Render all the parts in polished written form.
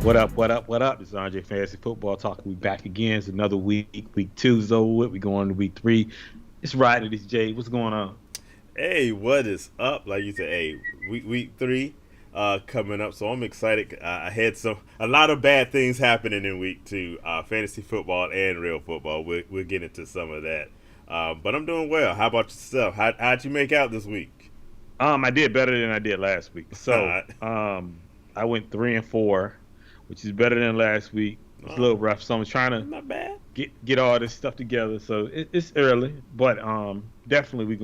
What up? What up? What up? It's Andre Fantasy Football Talk. We back again. It's another week. Week two is over with. We going to week three. It's riding this Jay. What's going on? Hey, what is up? Like you said, hey, week three coming up, so I'm excited. I had a lot of bad things happening in week two, fantasy football and real football. We'll get into some of that, but I'm doing well. How about yourself? How'd you make out this week? I did better than I did last week. So, I went 3-4, which is better than last week. It's a little rough, so I'm trying to Not bad. get all this stuff together. So it's early, but definitely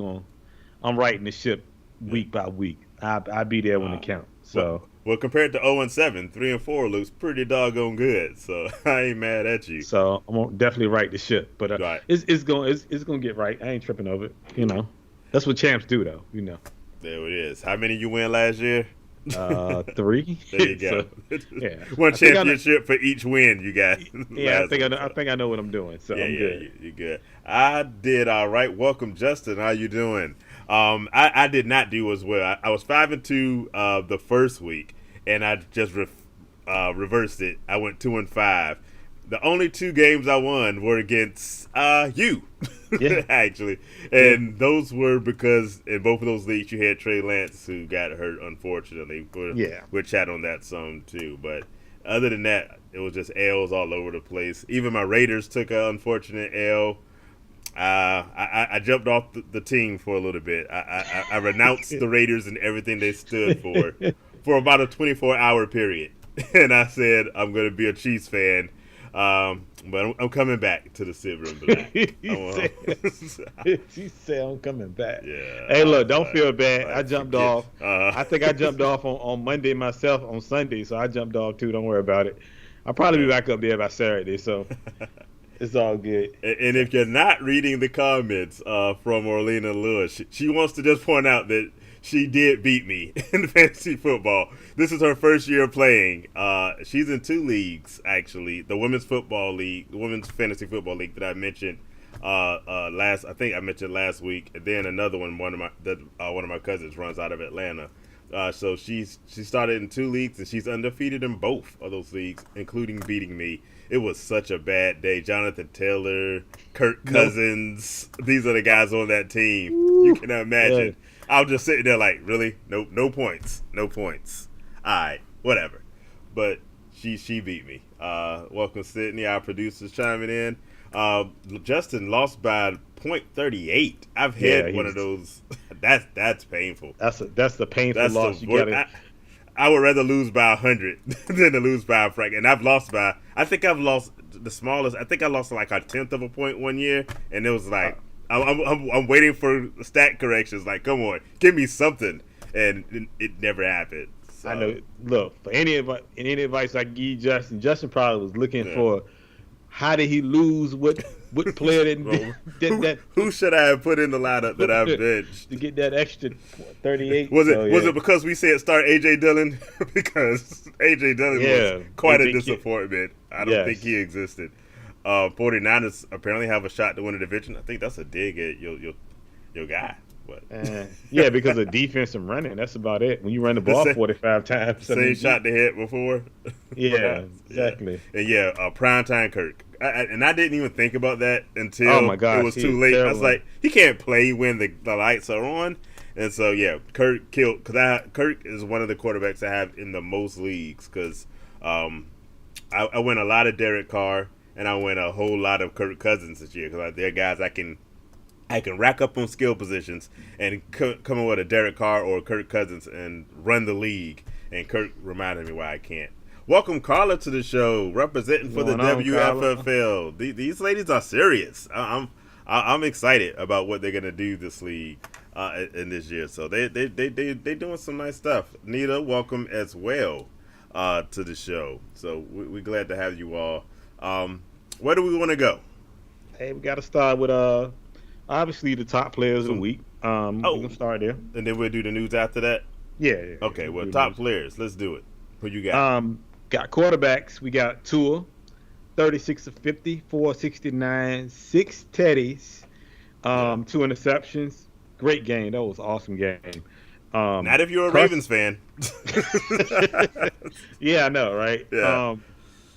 I'm writing the ship week by week. I'll be there when it counts. So. Well, compared to 0-7, 3-4 looks pretty doggone good. So I ain't mad at you. So I'm gonna definitely right the ship, but Right. it's gonna get right. I ain't tripping over it. That's what champs do, though. There it is. How many you win last year? 3. There you go. So, yeah, One I think championship for each win you got. Yeah, last week. I think I know what I'm doing. So Yeah, I'm yeah, good. you're good. I did all right. Welcome, Justin. How you doing? I did not do as well. I was 5-2 the first week, and I just reversed it. I went 2-5. The only two games I won were against you, Yeah, actually, yeah, and those were because in both of those leagues you had Trey Lance who got hurt. Unfortunately, yeah. we'll chat on that some too. But other than that, it was just L's all over the place. Even my Raiders took an unfortunate L. I jumped off the team for a little bit. I renounced the Raiders and everything they stood for about a 24-hour period, and I said I'm going to be a Chiefs fan. But I'm coming back to the silver and black. She said I'm coming back. Yeah. Hey, look, don't feel bad. I jumped Forget. off. I think I jumped off on Monday myself on Sunday, so I jumped off too. Don't worry about it. I'll probably be back up there by Saturday, so it's all good. And if you're not reading the comments from Orlena Lewis, she wants to just point out that she did beat me in fantasy football. This is her first year playing. She's in two leagues, actually. The women's football league, the women's fantasy football league that I mentioned I think I mentioned last week. And then another one, one of my cousins runs out of Atlanta. So she started in two leagues, and she's undefeated in both of those leagues, including beating me. It was such a bad day. Jonathan Taylor, Kirk Cousins, these are the guys on that team. You can imagine. Yeah. I was just sitting there like, really? No points. No points. All right, whatever. But she beat me. Welcome, Sydney, our producers chiming in. Justin lost by .38. I've had one of those. That's painful. That's the painful That's loss. the You worst. got it. I would rather lose by 100 than to lose by a fraction. And I've lost by. I think I've lost the smallest. I think I lost like a tenth of a point one year, and it was like I'm waiting for stat corrections. Like, come on, give me something, and it never happened. So, I know. Look, for any advice I give Justin probably was looking for how did he lose? What player did that? Who should I have put in the lineup that I benched to get that extra 38? Was it because we said start AJ Dillon? Because AJ Dillon was quite a disappointment. I don't think he existed. 49ers apparently have a shot to win the division. I think that's a dig at your guy. Yeah, because of defense and running. That's about it. When you run the ball 45 times. Same shot they had before. Yeah, exactly. And primetime Kirk. I didn't even think about that until it was too late. I was like, he can't play when the lights are on. And so, Kirk killed. Because Kirk is one of the quarterbacks I have in the most leagues. Because I win a lot of Derek Carr, and I win a whole lot of Kirk Cousins this year. Because they're guys I can rack up on skill positions and come in with a Derek Carr or Kirk Cousins and run the league. And Kirk reminded me why I can't. Welcome, Carla, to the show, representing for the WFFL. These ladies are serious. I'm excited about what they're gonna do this league in this year. So they doing some nice stuff. Nita, welcome as well to the show. So we're glad to have you all. Where do we want to go? Hey, we got to start with obviously the top players of the week. We can start there, and then we'll do the news after that. Yeah. Okay. Well, top players. Let's do it. Who you got? Got quarterbacks. We got Tua, 36 of 50, 469, 6 teddies, 2 interceptions. Great game. That was an awesome game. Not if you're a Carson, Ravens fan. yeah, I know, right? Yeah.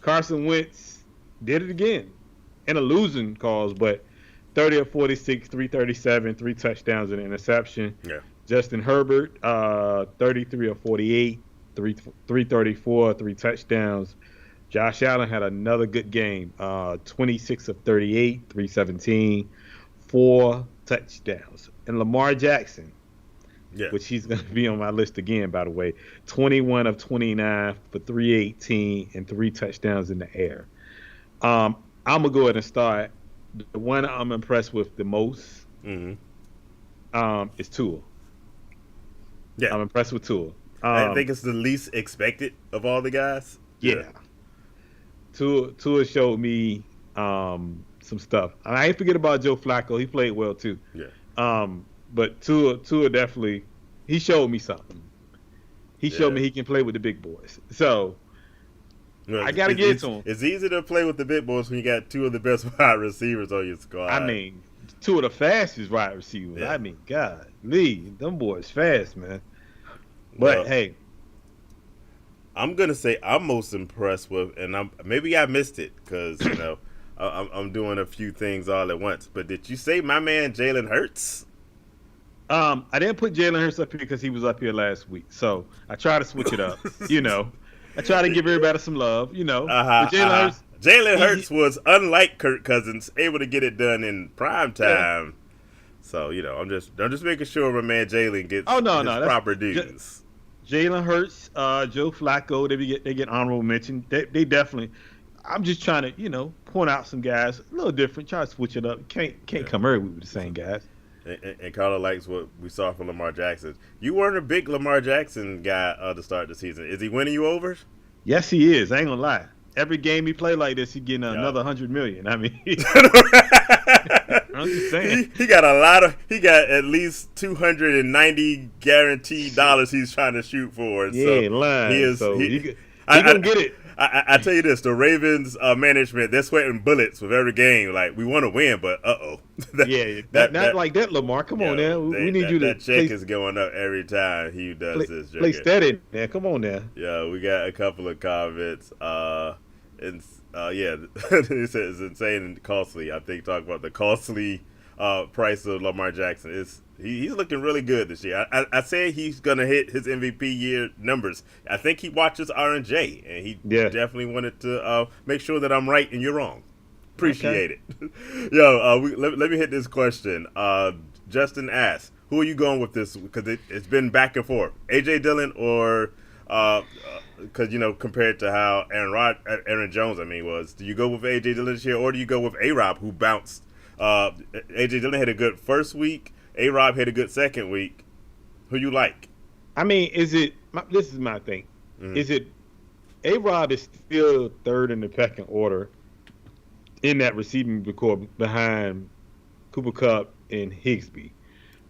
Carson Wentz did it again in a losing cause, but 30 of 46, 337, three touchdowns and an interception. Yeah. Justin Herbert, 33 of 48, 334, three touchdowns. Josh Allen had another good game, 26 of 38, 317, four touchdowns. And Lamar Jackson, Yeah. which he's going to be on my list again, by the way, 21 of 29 for 318 and three touchdowns in the air. I'm going to go ahead and start. The one I'm impressed with the most is Tua. Yeah. I'm impressed with Tua. I think it's the least expected of all the guys. Yeah. Tua showed me some stuff. And I ain't forget about Joe Flacco. He played well too. Yeah. But Tua definitely, he showed me something. He showed me he can play with the big boys. So I gotta get to him. It's easy to play with the big boys when you got two of the best wide receivers on your squad. I mean, two of the fastest wide receivers. Yeah. I mean, God, Lee, them boys fast, man. But hey, I'm gonna say I'm most impressed with, and maybe I missed it because I'm doing a few things all at once. But did you say my man Jalen Hurts? I didn't put Jalen Hurts up here because he was up here last week, so I try to switch it up. I try to give everybody some love. Jalen Hurts was, unlike Kirk Cousins, able to get it done in prime time. Yeah. So I'm just making sure my man Jalen gets his proper dues. Jalen Hurts, Joe Flacco, they get honorable mention. They definitely. I'm just trying to point out some guys a little different. Try to switch it up. Can't come every week with the same guys. And Carla likes what we saw from Lamar Jackson. You weren't a big Lamar Jackson guy to start the season. Is he winning you over? Yes, he is. I ain't gonna lie. Every game he play like this, he getting another $100 million. I mean, I'm just saying. He got at least $290 guaranteed dollars he's trying to shoot for. Yeah, so lying. He is. So he gonna get it. I tell you this: the Ravens management, they're sweating bullets with every game. Like, we want to win, but not like that, Lamar. Come on now, we need you to. That check is going up every time he does this. Place that in there. Come on now. Yeah, we got a couple of comments. He says it's insane and costly. I think talk about the costly price of Lamar Jackson. He's looking really good this year. I say he's gonna hit his MVP year numbers. I think he watches R&J, and he definitely wanted to make sure that I'm right and you're wrong. Appreciate it. Let me hit this question. Justin asks, "Who are you going with this?" Because it's been back and forth. AJ Dillon or because compared to how Aaron Jones was. Do you go with AJ Dillon this year, or do you go with A-Rob, who bounced? AJ Dillon had a good first week. A-Rob had a good second week. Who you like? I mean, this is my thing. Mm-hmm. Is it A-Rob is still third in the pecking order in that receiving core behind Cooper Kupp and Higsby.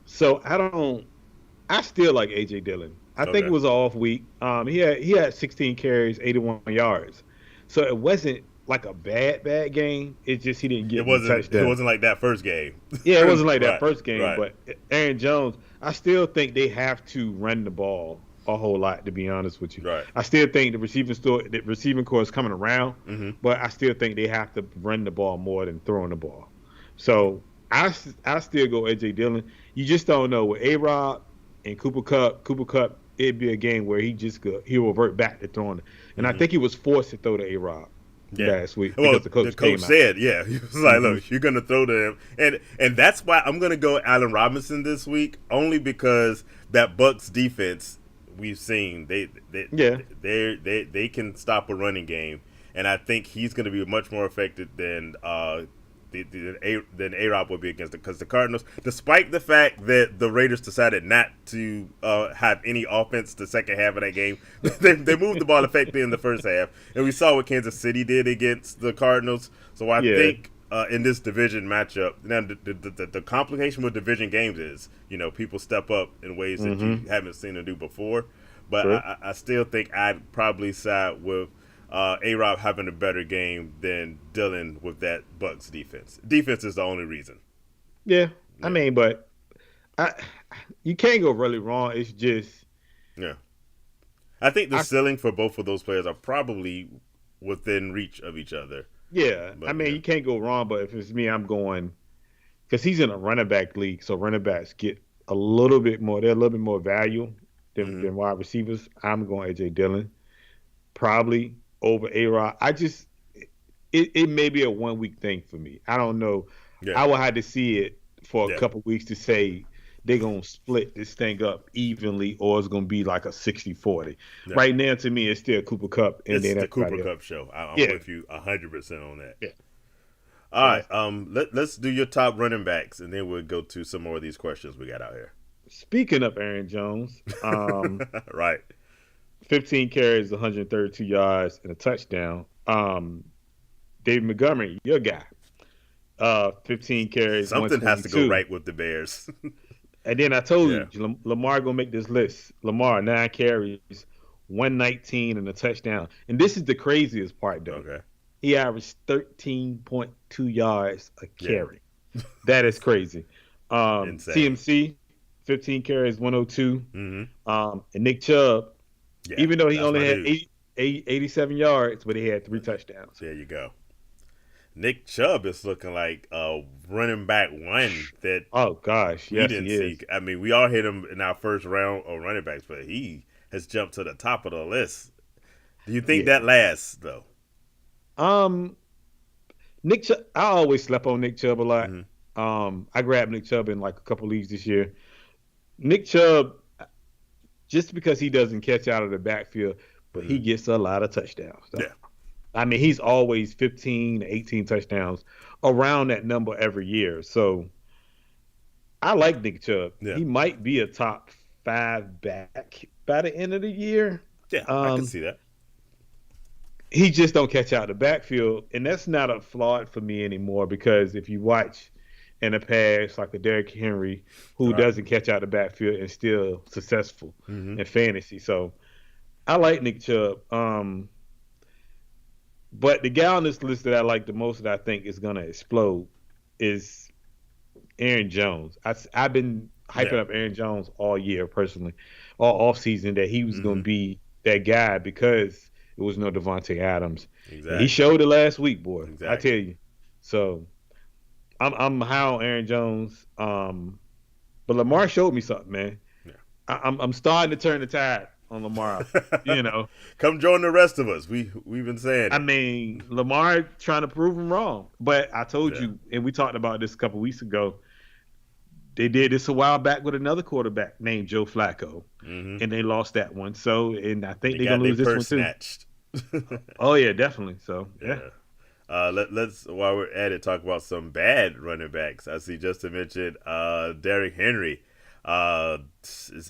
So I still like AJ Dillon. I think it was an off week. He had 16 carries, 81 yards. So it wasn't like a bad game. It's just he didn't get the touchdown. It wasn't like that first game. Yeah, it wasn't like that first game. Right. But Aaron Jones, I still think they have to run the ball a whole lot, to be honest with you. Right. I still think the receiving core is coming around, but I still think they have to run the ball more than throwing the ball. So I still go AJ Dillon. You just don't know with A-Rob and Cooper Kupp, it'd be a game where he'll revert back to throwing it. And I think he was forced to throw to A-Rob last week because the coach said, he was like, look, you're going to throw to him. And that's why I'm going to go Allen Robinson this week, only because that Bucks defense we've seen, they can stop a running game. And I think he's going to be much more effective than A-Rob will be against it, because the Cardinals, despite the fact that the Raiders decided not to have any offense the second half of that game, they moved the ball effectively in the first half, and we saw what Kansas City did against the Cardinals. So I think in this division matchup, now the complication with division games is people step up in ways that you haven't seen them do before. But I still think I'd probably side with A-Rob having a better game than Dillon with that Bucks defense. Defense is the only reason. Yeah. I mean, but you can't go really wrong. It's just I think the ceiling for both of those players are probably within reach of each other. Yeah, but, you can't go wrong. But if it's me, I'm going because he's in a running back league, so running backs get a little bit more. They're a little bit more value than wide receivers. I'm going AJ Dillon, probably over A-Rod. It may be a 1 week thing for me. I don't know. Yeah. I will have to see it for a couple weeks to say they're going to split this thing up evenly or it's going to be like a 60-40. Yeah. Right now, to me, it's still Cooper Kupp. And it's the Cooper Kupp show. I'm with you 100% on that. Yeah. All right. Let's do your top running backs, and then we'll go to some more of these questions we got out here. Speaking of Aaron Jones. Right. 15 carries, 132 yards, and a touchdown. David Montgomery, your guy. 15 carries. Something has to go right with the Bears. And then I told you, Lamar gonna make this list. Lamar, 9 carries, 119 and a touchdown. And this is the craziest part, though. Okay. He averaged 13.2 yards a carry. Yeah. That is crazy. CMC, 15 carries, 102. Mm-hmm. And Nick Chubb, even though he only had 87 yards, but he had 3 touchdowns. There you go. Nick Chubb is looking like a running back one that. Oh gosh, yes, he is. I mean, we all hit him in our first round of running backs, but he has jumped to the top of the list. Do you think that lasts though? Nick Chubb, I always slept on Nick Chubb a lot. Mm-hmm. I grabbed Nick Chubb in like a couple leagues this year. Nick Chubb, just because he doesn't catch out of the backfield, but he gets a lot of touchdowns. So. Yeah. I mean, he's always 15, 18 touchdowns, around that number every year. So I like Nick Chubb. Yeah. He might be a top 5 back by the end of the year. Yeah, I can see that. He just don't catch out the backfield, and that's not a flaw for me anymore because if you watch in the past, like a Derrick Henry, who doesn't catch out the backfield and still successful in fantasy. So I like Nick Chubb. But the guy on this list that I like the most that I think is going to explode is Aaron Jones. I've been hyping up Aaron Jones all year personally, all offseason, that he was going to be that guy because it was no Devontae Adams. Exactly. He showed it last week, boy. Exactly. I tell you. So I'm high on Aaron Jones. But Lamar showed me something, man. Yeah. I'm starting to turn the tide on Lamar. Come join the rest of us. We've been saying it. I mean, Lamar trying to prove him wrong. But I told you, and we talked about this a couple weeks ago, they did this a while back with another quarterback named Joe Flacco, and they lost that one. So, and I think they're going to lose this one too. Snatched. Oh, yeah, definitely. So, yeah. Let's, while we're at it, talk about some bad running backs. I see Justin mentioned Derrick Henry. It's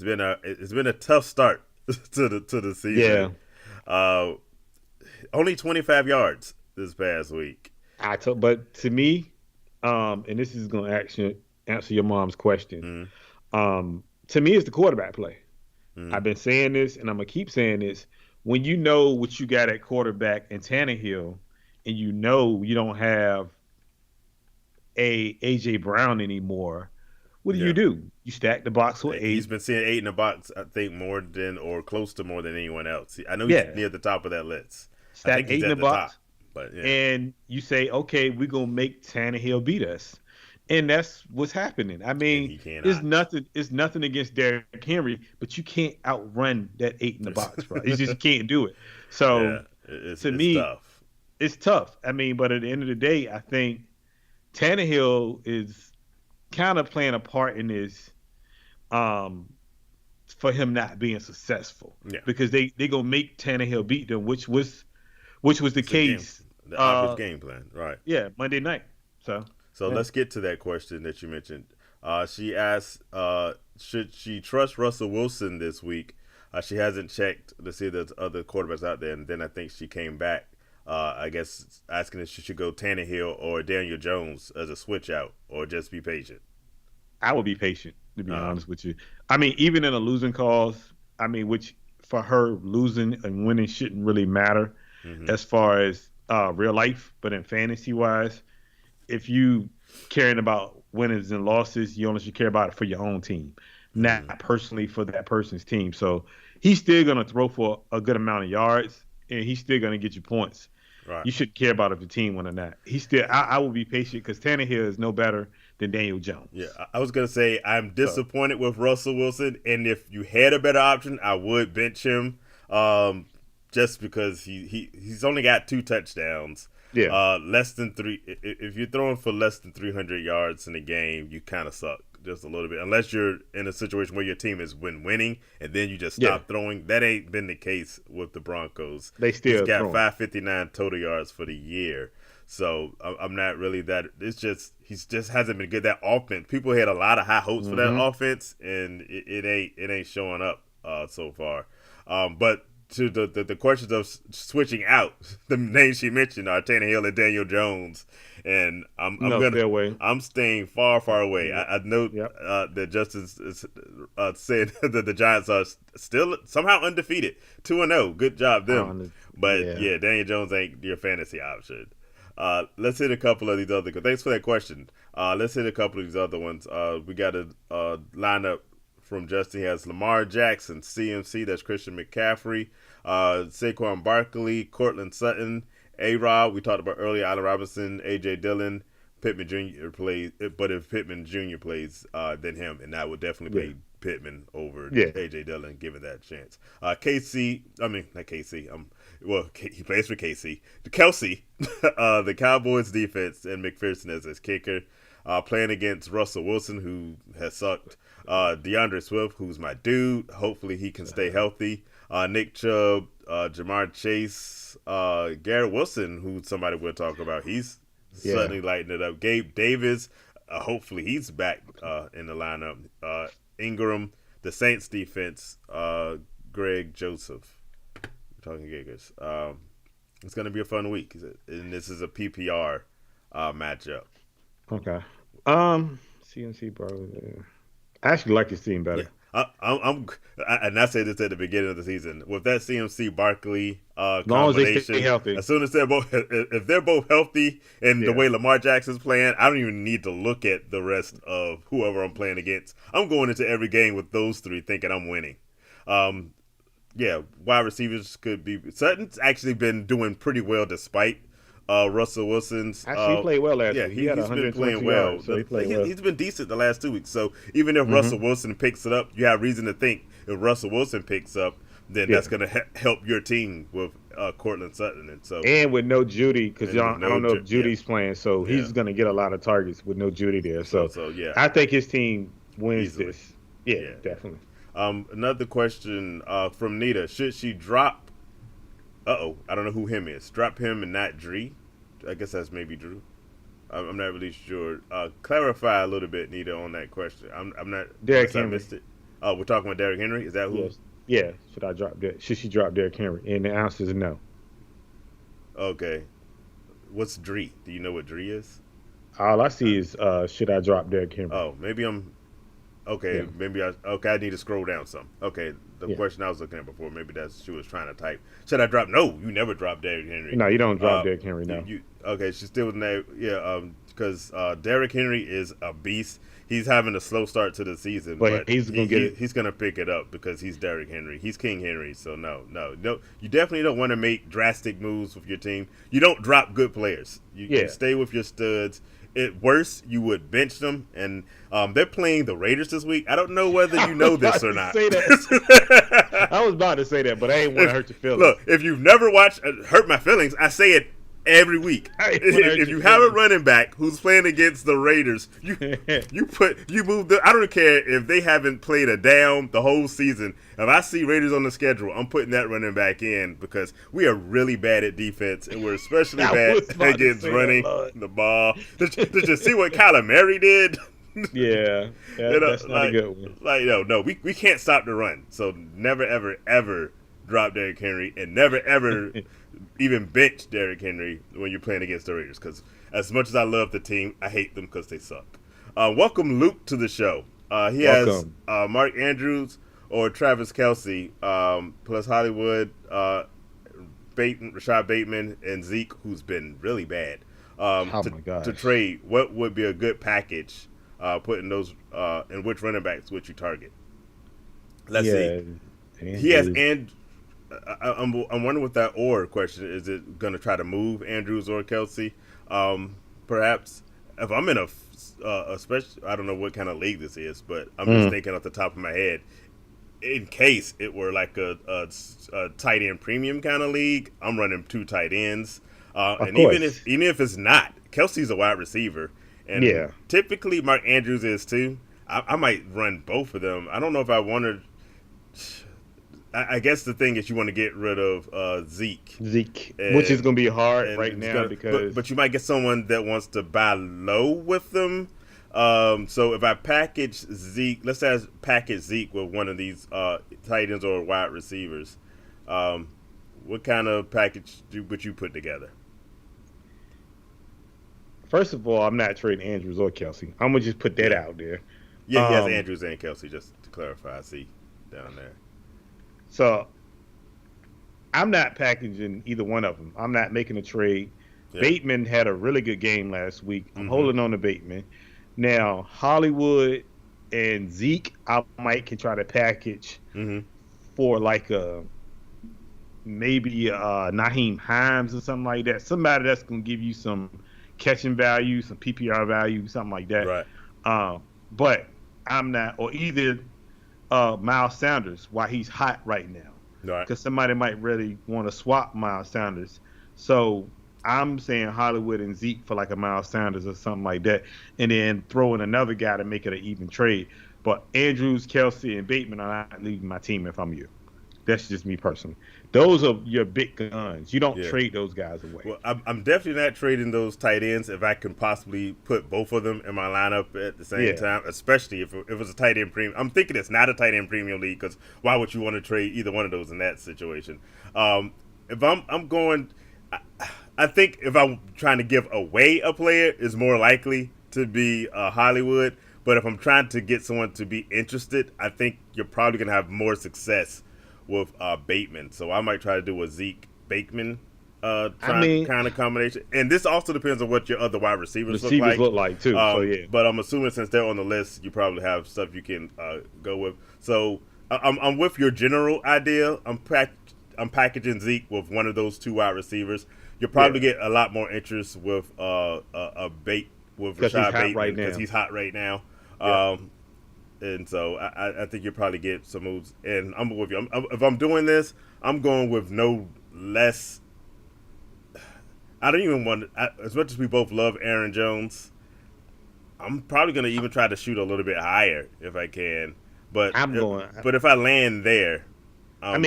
been a tough start to the season. Yeah. Only 25 yards this past week. But to me, and this is going to answer your mom's question. To me, it's the quarterback play. I've been saying this, and I'm gonna keep saying this. When you know what you got at quarterback in Tannehill, and you know you don't have a AJ Brown anymore, what do? You stack the box with 8. He's been seeing 8 in the box, I think, more than or close to more than anyone else. I know he's near the top of that list. Stack 8 in the box, top, but, and you say, okay, we're gonna make Tannehill beat us, and that's what's happening. I mean, it's nothing against Derrick Henry, but you can't outrun that 8 in the box, bro. You just can't do it. So to me, tough. It's tough. I mean, but at the end of the day, I think Tannehill is kind of playing a part in this for him not being successsul. Yeah. Because they gonna make Tannehill beat them, which was the case. The obvious game plan, right? Yeah, Monday night. So let's get to that question that you mentioned. She asked, should she trust Russell Wilson this week? She hasn't checked to see if there's other quarterbacks out there, and then I think she came back, I guess, asking if she should go Tannehill or Daniel Jones as a switch out, or just be patient. I would be patient, to be honest with you. I mean, even in a losing cause, which for her, losing and winning shouldn't really matter as far as real life, but in fantasy wise, if you caring about winnings and losses. You only should care about it for your own team, not personally for that person's team. So he's still going to throw for a good amount of yards, and he's still going to get you points. Right. You shouldn't care about if the team won or not. He's still. I will be patient because Tannehill is no better than Daniel Jones. Yeah, I was gonna say I'm disappointed with Russell Wilson, and if you had a better option, I would bench him. Just because he's only got 2 touchdowns. Yeah. Less than 3. If you're throwing for less than 300 yards in a game, you kind of suck just a little bit. Unless you're in a situation where your team is winning and then you just stop throwing. That ain't been the case with the Broncos. They still he's got 559 total yards for the year. So I'm not really that. It's just he just hasn't been good. That offense, people had a lot of high hopes for that offense, and it ain't showing up so far. But to the questions of switching out, the names she mentioned are Tannehill and Daniel Jones, and I'm staying far away. I know that Justin is saying that the Giants are still somehow undefeated, 2-0. Good job them. But yeah, Daniel Jones ain't your fantasy option. Let's hit a couple of these other. Thanks for that question. Let's hit a couple of these other ones. We got a lineup from Justin. He has Lamar Jackson, CMC. That's Christian McCaffrey, Saquon Barkley, Cortland Sutton, A-Rob. We talked about earlier. Allen Robinson, A.J. Dillon, Pittman Jr. plays. But if Pittman Jr. plays, then him, and I would definitely play Pittman over A.J. Dillon, given that chance. Not KC. He plays for KC. Kelsey, the Cowboys defense, and McPherson as his kicker. Playing against Russell Wilson, who has sucked. DeAndre Swift, who's my dude. Hopefully he can stay healthy. Nick Chubb, Jamar Chase, Garrett Wilson, who somebody will talk about. He's suddenly lighting it up. Gabe Davis, hopefully he's back in the lineup. Ingram, the Saints defense, Greg Joseph. We're talking Gigas. It's going to be a fun week, and this is a PPR matchup. Okay. CNC bro. I actually like this team better. Yeah. And I said this at the beginning of the season. With that CMC Barkley as long as they stay healthy. As soon as if they're both healthy and the way Lamar Jackson's playing, I don't even need to look at the rest of whoever I'm playing against. I'm going into every game with those 3 thinking I'm winning. Wide receivers could be. Sutton's actually been doing pretty well despite Russell Wilson's. Actually, he played well last week. He had he's been playing well. Yards, so he played well. He's been decent the last 2 weeks. So even if Russell Wilson picks it up, you have reason to think if Russell Wilson picks up, then that's going to help your team with Cortland Sutton. And with no Judy, because I don't know if Judy's playing, so he's going to get a lot of targets with no Judy there. So I think his team wins easily. This. Yeah, definitely. Another question from Nita. Should she drop? I don't know who him is. Drop him and not Dree. I guess that's maybe Drew. I'm not really sure. Clarify a little bit, Nita, on that question. I'm not. Derrick Henry. I missed it. We're talking about Derrick Henry. Is that who? Yes. Yeah. Should she drop Derrick Henry? And the answer is no. Okay. What's Dree? Do you know what Dree is? All I see is should I drop Derrick Henry? Oh, maybe I'm. Okay, maybe I need to scroll down some. Okay, the question I was looking at before, maybe that's she was trying to type. Should I drop? No, you never drop Derrick Henry. No, you don't drop Derrick Henry, no. Okay, she's still in there. Yeah, because Derrick Henry is a beast. He's having a slow start to the season, but he's gonna pick it up because he's Derrick Henry. He's King Henry, so no. You definitely don't want to make drastic moves with your team. You don't drop good players. You stay with your studs. At worst, you would bench them, and they're playing the Raiders this week. I don't know whether you know this or not. I was about to say that, but I ain't want to hurt your feelings. Look, if you've never watched Hurt My Feelings, I say it every week. If you have a running back who's playing against the Raiders, you move the. I don't care if they haven't played a down the whole season. If I see Raiders on the schedule, I'm putting that running back in because we are really bad at defense, and we're especially bad against running the ball. Did you see what Kyler Murray did? Yeah, that's not a good one. No, we can't stop the run. So never, ever, ever drop Derrick Henry, and never, ever even bench Derrick Henry when you're playing against the Raiders. Because as much as I love the team, I hate them because they suck. Welcome Luke to the show. He has Mark Andrews or Travis Kelce, plus Hollywood, Rashad Bateman, and Zeke, who's been really bad. My gosh. To trade, what would be a good package putting those and which running backs would you target? Let's see. Andrews. He has I'm wondering what that or question is. It going to try to move Andrews or Kelsey? Perhaps if I'm in a special, I don't know what kind of league this is, but I'm just thinking off the top of my head. In case it were like a tight end premium kind of league, I'm running 2 tight ends. And even if it's not, Kelsey's a wide receiver, and typically Mark Andrews is too. I might run both of them. I don't know if I wanted. I guess the thing is you want to get rid of Zeke, which is going to be hard right now but you might get someone that wants to buy low with them. So if I package Zeke, let's say I package Zeke with one of these tight ends or wide receivers, what kind of package would you put together? First of all, I'm not trading Andrews or Kelsey. I'm going to just put that out there. Yeah, he has Andrews and Kelsey, just to clarify. I see down there. So I'm not packaging either one of them. I'm not making a trade. Yeah. Bateman had a really good game last week. I'm holding on to Bateman. Now, Hollywood and Zeke, I can try to package for like maybe Naheem Hines or something like that. Somebody that's going to give you some catching value, some PPR value, something like that. Right. But I'm not, or either Miles Sanders while he's hot right now. Right. Because somebody might really want to swap Miles Sanders. So I'm saying Hollywood and Zeke for like a Miles Sanders or something like that, and then throw in another guy to make it an even trade. But Andrews, Kelsey, and Bateman are not leaving my team if I'm you. That's just me personally. Those are your big guns. You don't trade those guys away. Well, I'm definitely not trading those tight ends if I can possibly put both of them in my lineup at the same time, especially if it was a tight end premium. I'm thinking it's not a tight end premium league because why would you want to trade either one of those in that situation? If I'm going, I think if I'm trying to give away a player, is more likely to be Hollywood. But if I'm trying to get someone to be interested, I think you're probably going to have more success with Bateman. So I might try to do a Zeke Bateman kind of combination. And this also depends on what your other wide receivers look like too. But I'm assuming since they're on the list, you probably have stuff you can go with. So I'm with your general idea. I'm packaging Zeke with one of those 2 wide receivers. You'll probably get a lot more interest with Rashad Bateman because he's hot right now. And so I think you'll probably get some moves. And I'm with you. If I'm doing this, I'm going with no less. I don't even want to, as much as we both love Aaron Jones, I'm probably going to even try to shoot a little bit higher if I can. But if I land there. I'm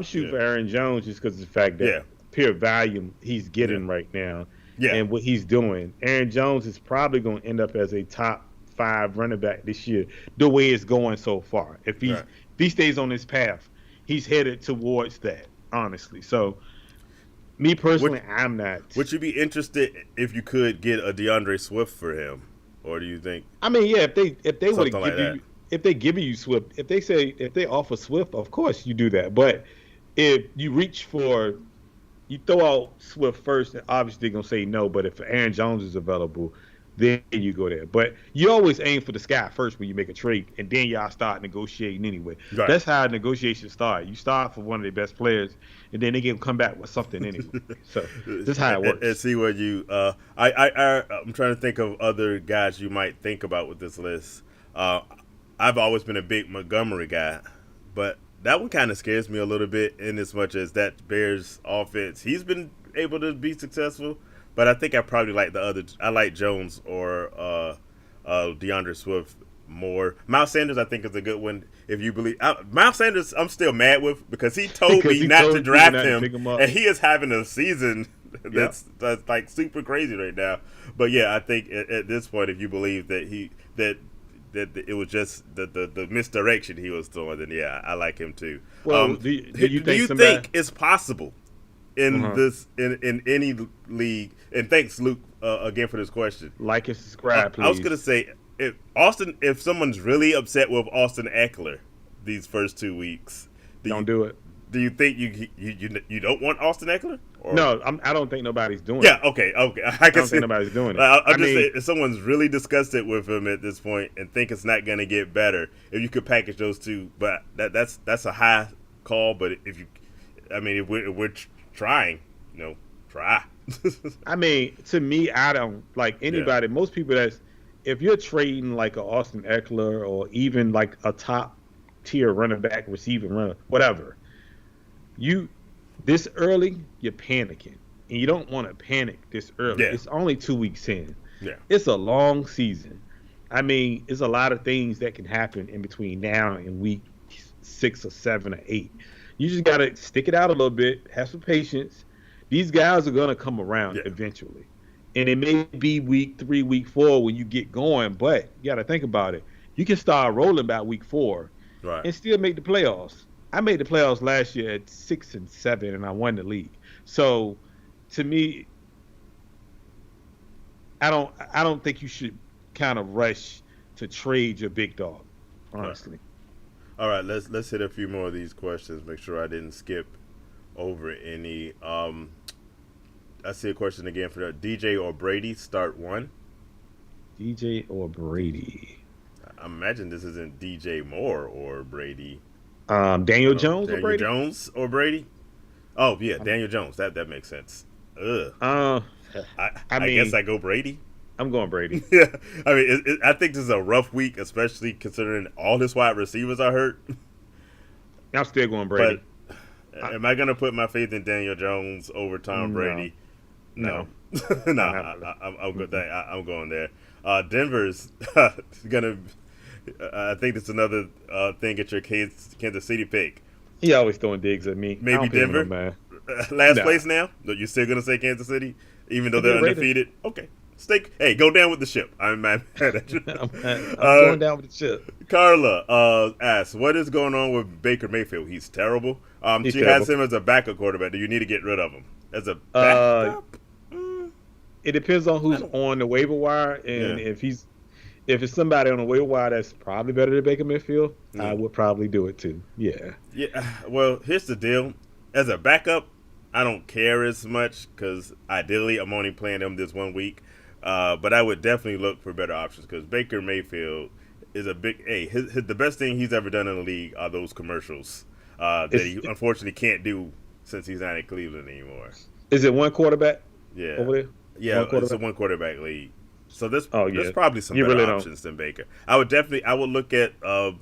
shooting for Aaron Jones just because of the fact that pure volume he's getting right now and what he's doing. Aaron Jones is probably going to end up as a top 5 running back this year, the way it's going so far. If he stays on this path, he's headed towards that, honestly. So, me personally, I'm not. Would you be interested if you could get a DeAndre Swift for him, or do you think? If they would give you, if they give you Swift, if they offer Swift, of course you do that. But if you reach for, you throw out Swift first, obviously they're gonna say no. But if Aaron Jones is available, then you go there. But you always aim for the sky first when you make a trade, and then y'all start negotiating anyway. Right. That's how negotiations start. You start for one of their best players, and then they can come back with something anyway. So this is how it works. And see what you I'm trying to think of other guys you might think about with this list. I've always been a big Montgomery guy, but that one kind of scares me a little bit in as much as that Bears offense. He's been able to be successful. But I think I probably like the other. I like Jones or DeAndre Swift more. Miles Sanders, I think, is a good one. If you believe Miles Sanders, I'm still mad with because he told me not to draft him, and he is having a season that's like super crazy right now. But yeah, I think at this point, if you believe that it was just the misdirection he was throwing, then yeah, I like him too. Well, do you think it's possible? In any league, and thanks Luke again for this question. Like and subscribe, please. I was gonna say if someone's really upset with Austin Eckler these first 2 weeks, don't do it. Do you think you don't want Austin Eckler, No, I don't think nobody's doing it. it. Okay. I don't think nobody's doing it. I'm just saying, if someone's really disgusted with him at this point and think it's not going to get better, if you could package those two, but that's a high call. But if we're trying, try. I mean, to me, I don't like anybody. Yeah. Most people if you're trading like a Austin Eckler or even like a top tier running back, receiving runner, whatever, this early, you're panicking. And you don't want to panic this early. Yeah. It's only 2 weeks in. Yeah. It's a long season. I mean, there's a lot of things that can happen in between now and week 6 or 7 or 8. You just got to stick it out a little bit, have some patience. These guys are going to come around eventually. And it may be week 3, week 4 when you get going, but you got to think about it. You can start rolling by week 4 and still make the playoffs. I made the playoffs last year at 6 and 7, and I won the league. So, to me, I don't think you should kind of rush to trade your big dog, honestly. All right, let's hit a few more of these questions. Make sure I didn't skip over any. I see a question again for DJ or Brady. Start one. DJ or Brady. I imagine this isn't DJ Moore or Brady. Daniel Jones or Brady? Jones or Brady? Oh yeah, Daniel Jones. That makes sense. Ugh. I guess I go Brady. I'm going Brady. Yeah, I mean, I think this is a rough week, especially considering all his wide receivers are hurt. I'm still going Brady. But am I going to put my faith in Daniel Jones over Tom Brady? No. I'm good. I'm going there. Denver's gonna. I think that's another thing at your Kansas City pick. He always throwing digs at me. Maybe Denver. Man. Last place now. You're still gonna say Kansas City, even though they're undefeated. Okay. Hey, go down with the ship. I'm mad at you. I'm going down with the ship. Carla asks, what is going on with Baker Mayfield? He's terrible. She has him as a backup quarterback. Do you need to get rid of him as a backup? It depends on who's on the waiver wire, and if it's somebody on the waiver wire that's probably better than Baker Mayfield, I would probably do it too. Yeah. Yeah. Well, here's the deal. As a backup, I don't care as much because ideally I'm only playing him this 1 week. But I would definitely look for better options because Baker Mayfield is a big. The best thing he's ever done in the league are those commercials that he unfortunately can't do since he's not in Cleveland anymore. Is it one quarterback? Yeah. Over there? Yeah, it's a one quarterback league. So there's probably some better options than Baker. I would look at the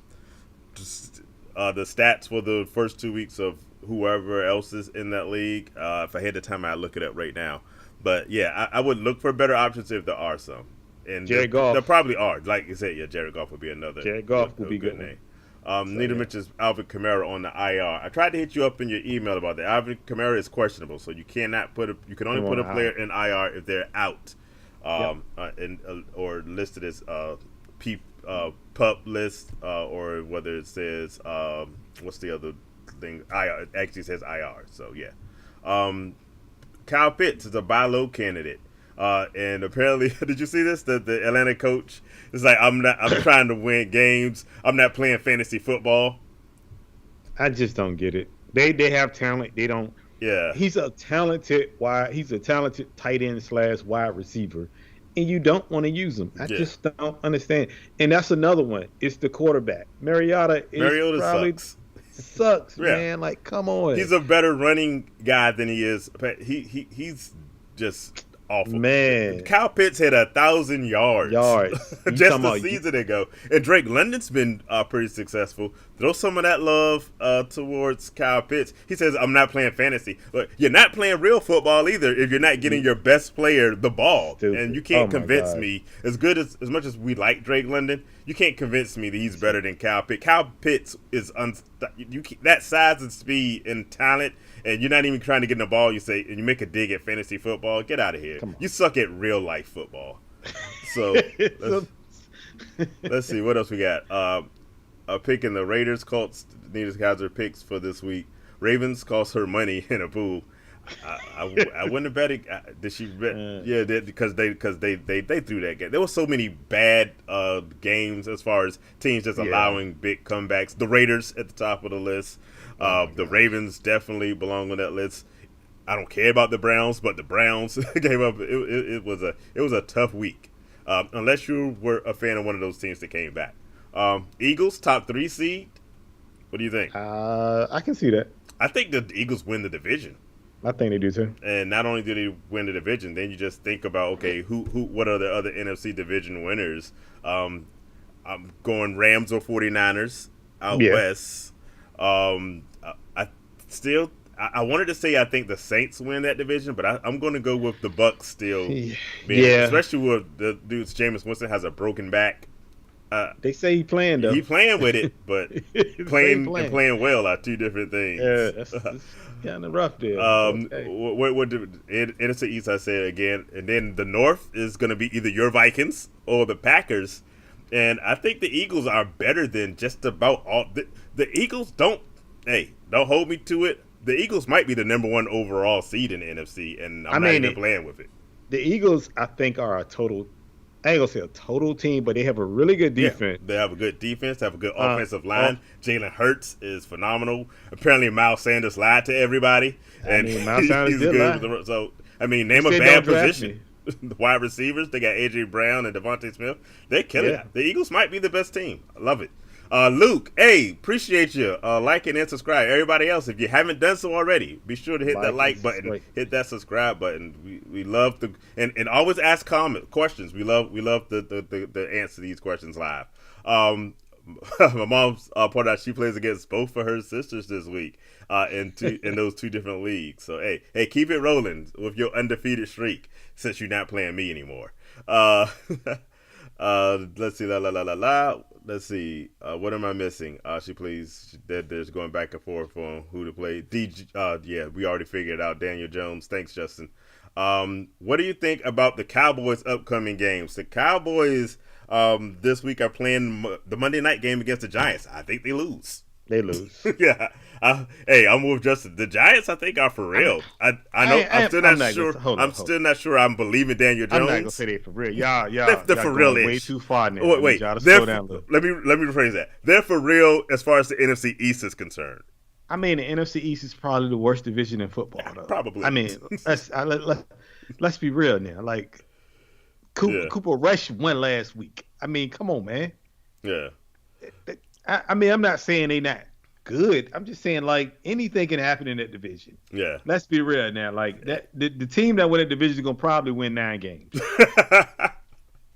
stats for the first 2 weeks of whoever else is in that league. If I had the time, I'd look it up right now. But yeah, I would look for better options if there are some. And Jared Goff. There probably are. Like you said, Jared Goff would be another. Jared Goff would be good name. Nita mentions Alvin Kamara on the IR. I tried to hit you up in your email about that. Alvin Kamara is questionable, so you cannot you can only put a player in IR if they're out, or listed as PUP list, or whether it says what's the other thing? IR. It actually says IR. So yeah. Kyle Pitts is a buy low candidate. And apparently, did you see this? The Atlanta coach is like, I'm trying to win games. I'm not playing fantasy football. I just don't get it. They have talent. They don't. Yeah. He's a talented tight end / wide receiver, and you don't want to use him. I just don't understand. And that's another one. It's the quarterback. Mariota sucks, man. Like, come on. He's a better running guy than he is. He's just awful. Man. Kyle Pitts had 1,000 yards just a season ago. And Drake London's been pretty successful. Throw some of that love towards Kyle Pitts. He says, I'm not playing fantasy. But you're not playing real football either if you're not getting your best player the ball. Stupid. And you can't convince me, as much as we like Drake London, you can't convince me that he's better than Kyle Pitts. Kyle Pitts is that size and speed and talent, and you're not even trying to get in the ball. And you make a dig at fantasy football. Get out of here. You suck at real life football. So let's see what else we got. A pick in the Raiders. Colts. Nita's Kaiser picks for this week. Ravens cost her money in a pool. I wouldn't have bet it. Did she bet? Yeah, because they threw that game. There were so many bad games as far as teams just allowing big comebacks. The Raiders at the top of the list. The Ravens definitely belong on that list. I don't care about the Browns, but the Browns gave up. It was a tough week, unless you were a fan of one of those teams that came back. Eagles top 3 seed. What do you think? I can see that. I think the Eagles win the division. I think they do too. And not only do they win the division, then you just think about, okay, what are the other NFC division winners? I'm going Rams or 49ers out west. I wanted to say I think the Saints win that division, but I'm going to go with the Bucs still. Especially with the dudes. Jameis Winston has a broken back. They say he playing though. He playing with it, but playing and playing well are two different things. Yeah, that's kind of rough there. What did NFC East? I said again, and then the North is going to be either your Vikings or the Packers, and I think the Eagles are better than just about all. The Eagles don't hold me to it. The Eagles might be the number 1 overall seed in the NFC, and I'm not even playing with it. The Eagles, I think, are a total. I ain't gonna say a total team, but they have a really good defense. Yeah, they have a good defense. They have a good offensive line. Jalen Hurts is phenomenal. Apparently, Miles Sanders lied to everybody, and Miles Sanders he's good. lie. So, name a bad position. The wide receivers, they got A.J. Brown and Devontae Smith. They're killing it. The Eagles might be the best team. I love it. Luke, appreciate you liking and subscribe. Everybody else, if you haven't done so already, be sure to hit that like button, hit that subscribe button. We love to and always ask questions. We love the answer these questions live. My mom's pointed out she plays against both of her sisters this week in those 2 different leagues. So hey, keep it rolling with your undefeated streak since you're not playing me anymore. Let's see, Let's see. What am I missing? She plays. There's going back and forth on who to play. We already figured it out. Daniel Jones. Thanks, Justin. What do you think about the Cowboys' upcoming games? The Cowboys this week are playing the Monday night game against the Giants. I think they lose. Yeah. I'm with Justin. The Giants, I think, are for real. I know. I'm still not sure. I'm still not sure. I'm believing Daniel Jones. I'm not gonna say they for real. Yeah. They're for real. Way too far now. Wait. Let me rephrase that. They're for real as far as the NFC East is concerned. The NFC East is probably the worst division in football. Though. Probably. Let's be real now. Like Cooper Rush won last week. Come on, man. Yeah. I'm not saying they not good. I'm just saying, like, anything can happen in that division. Yeah. Let's be real now. Like, the team that win that division is going to probably win 9 games.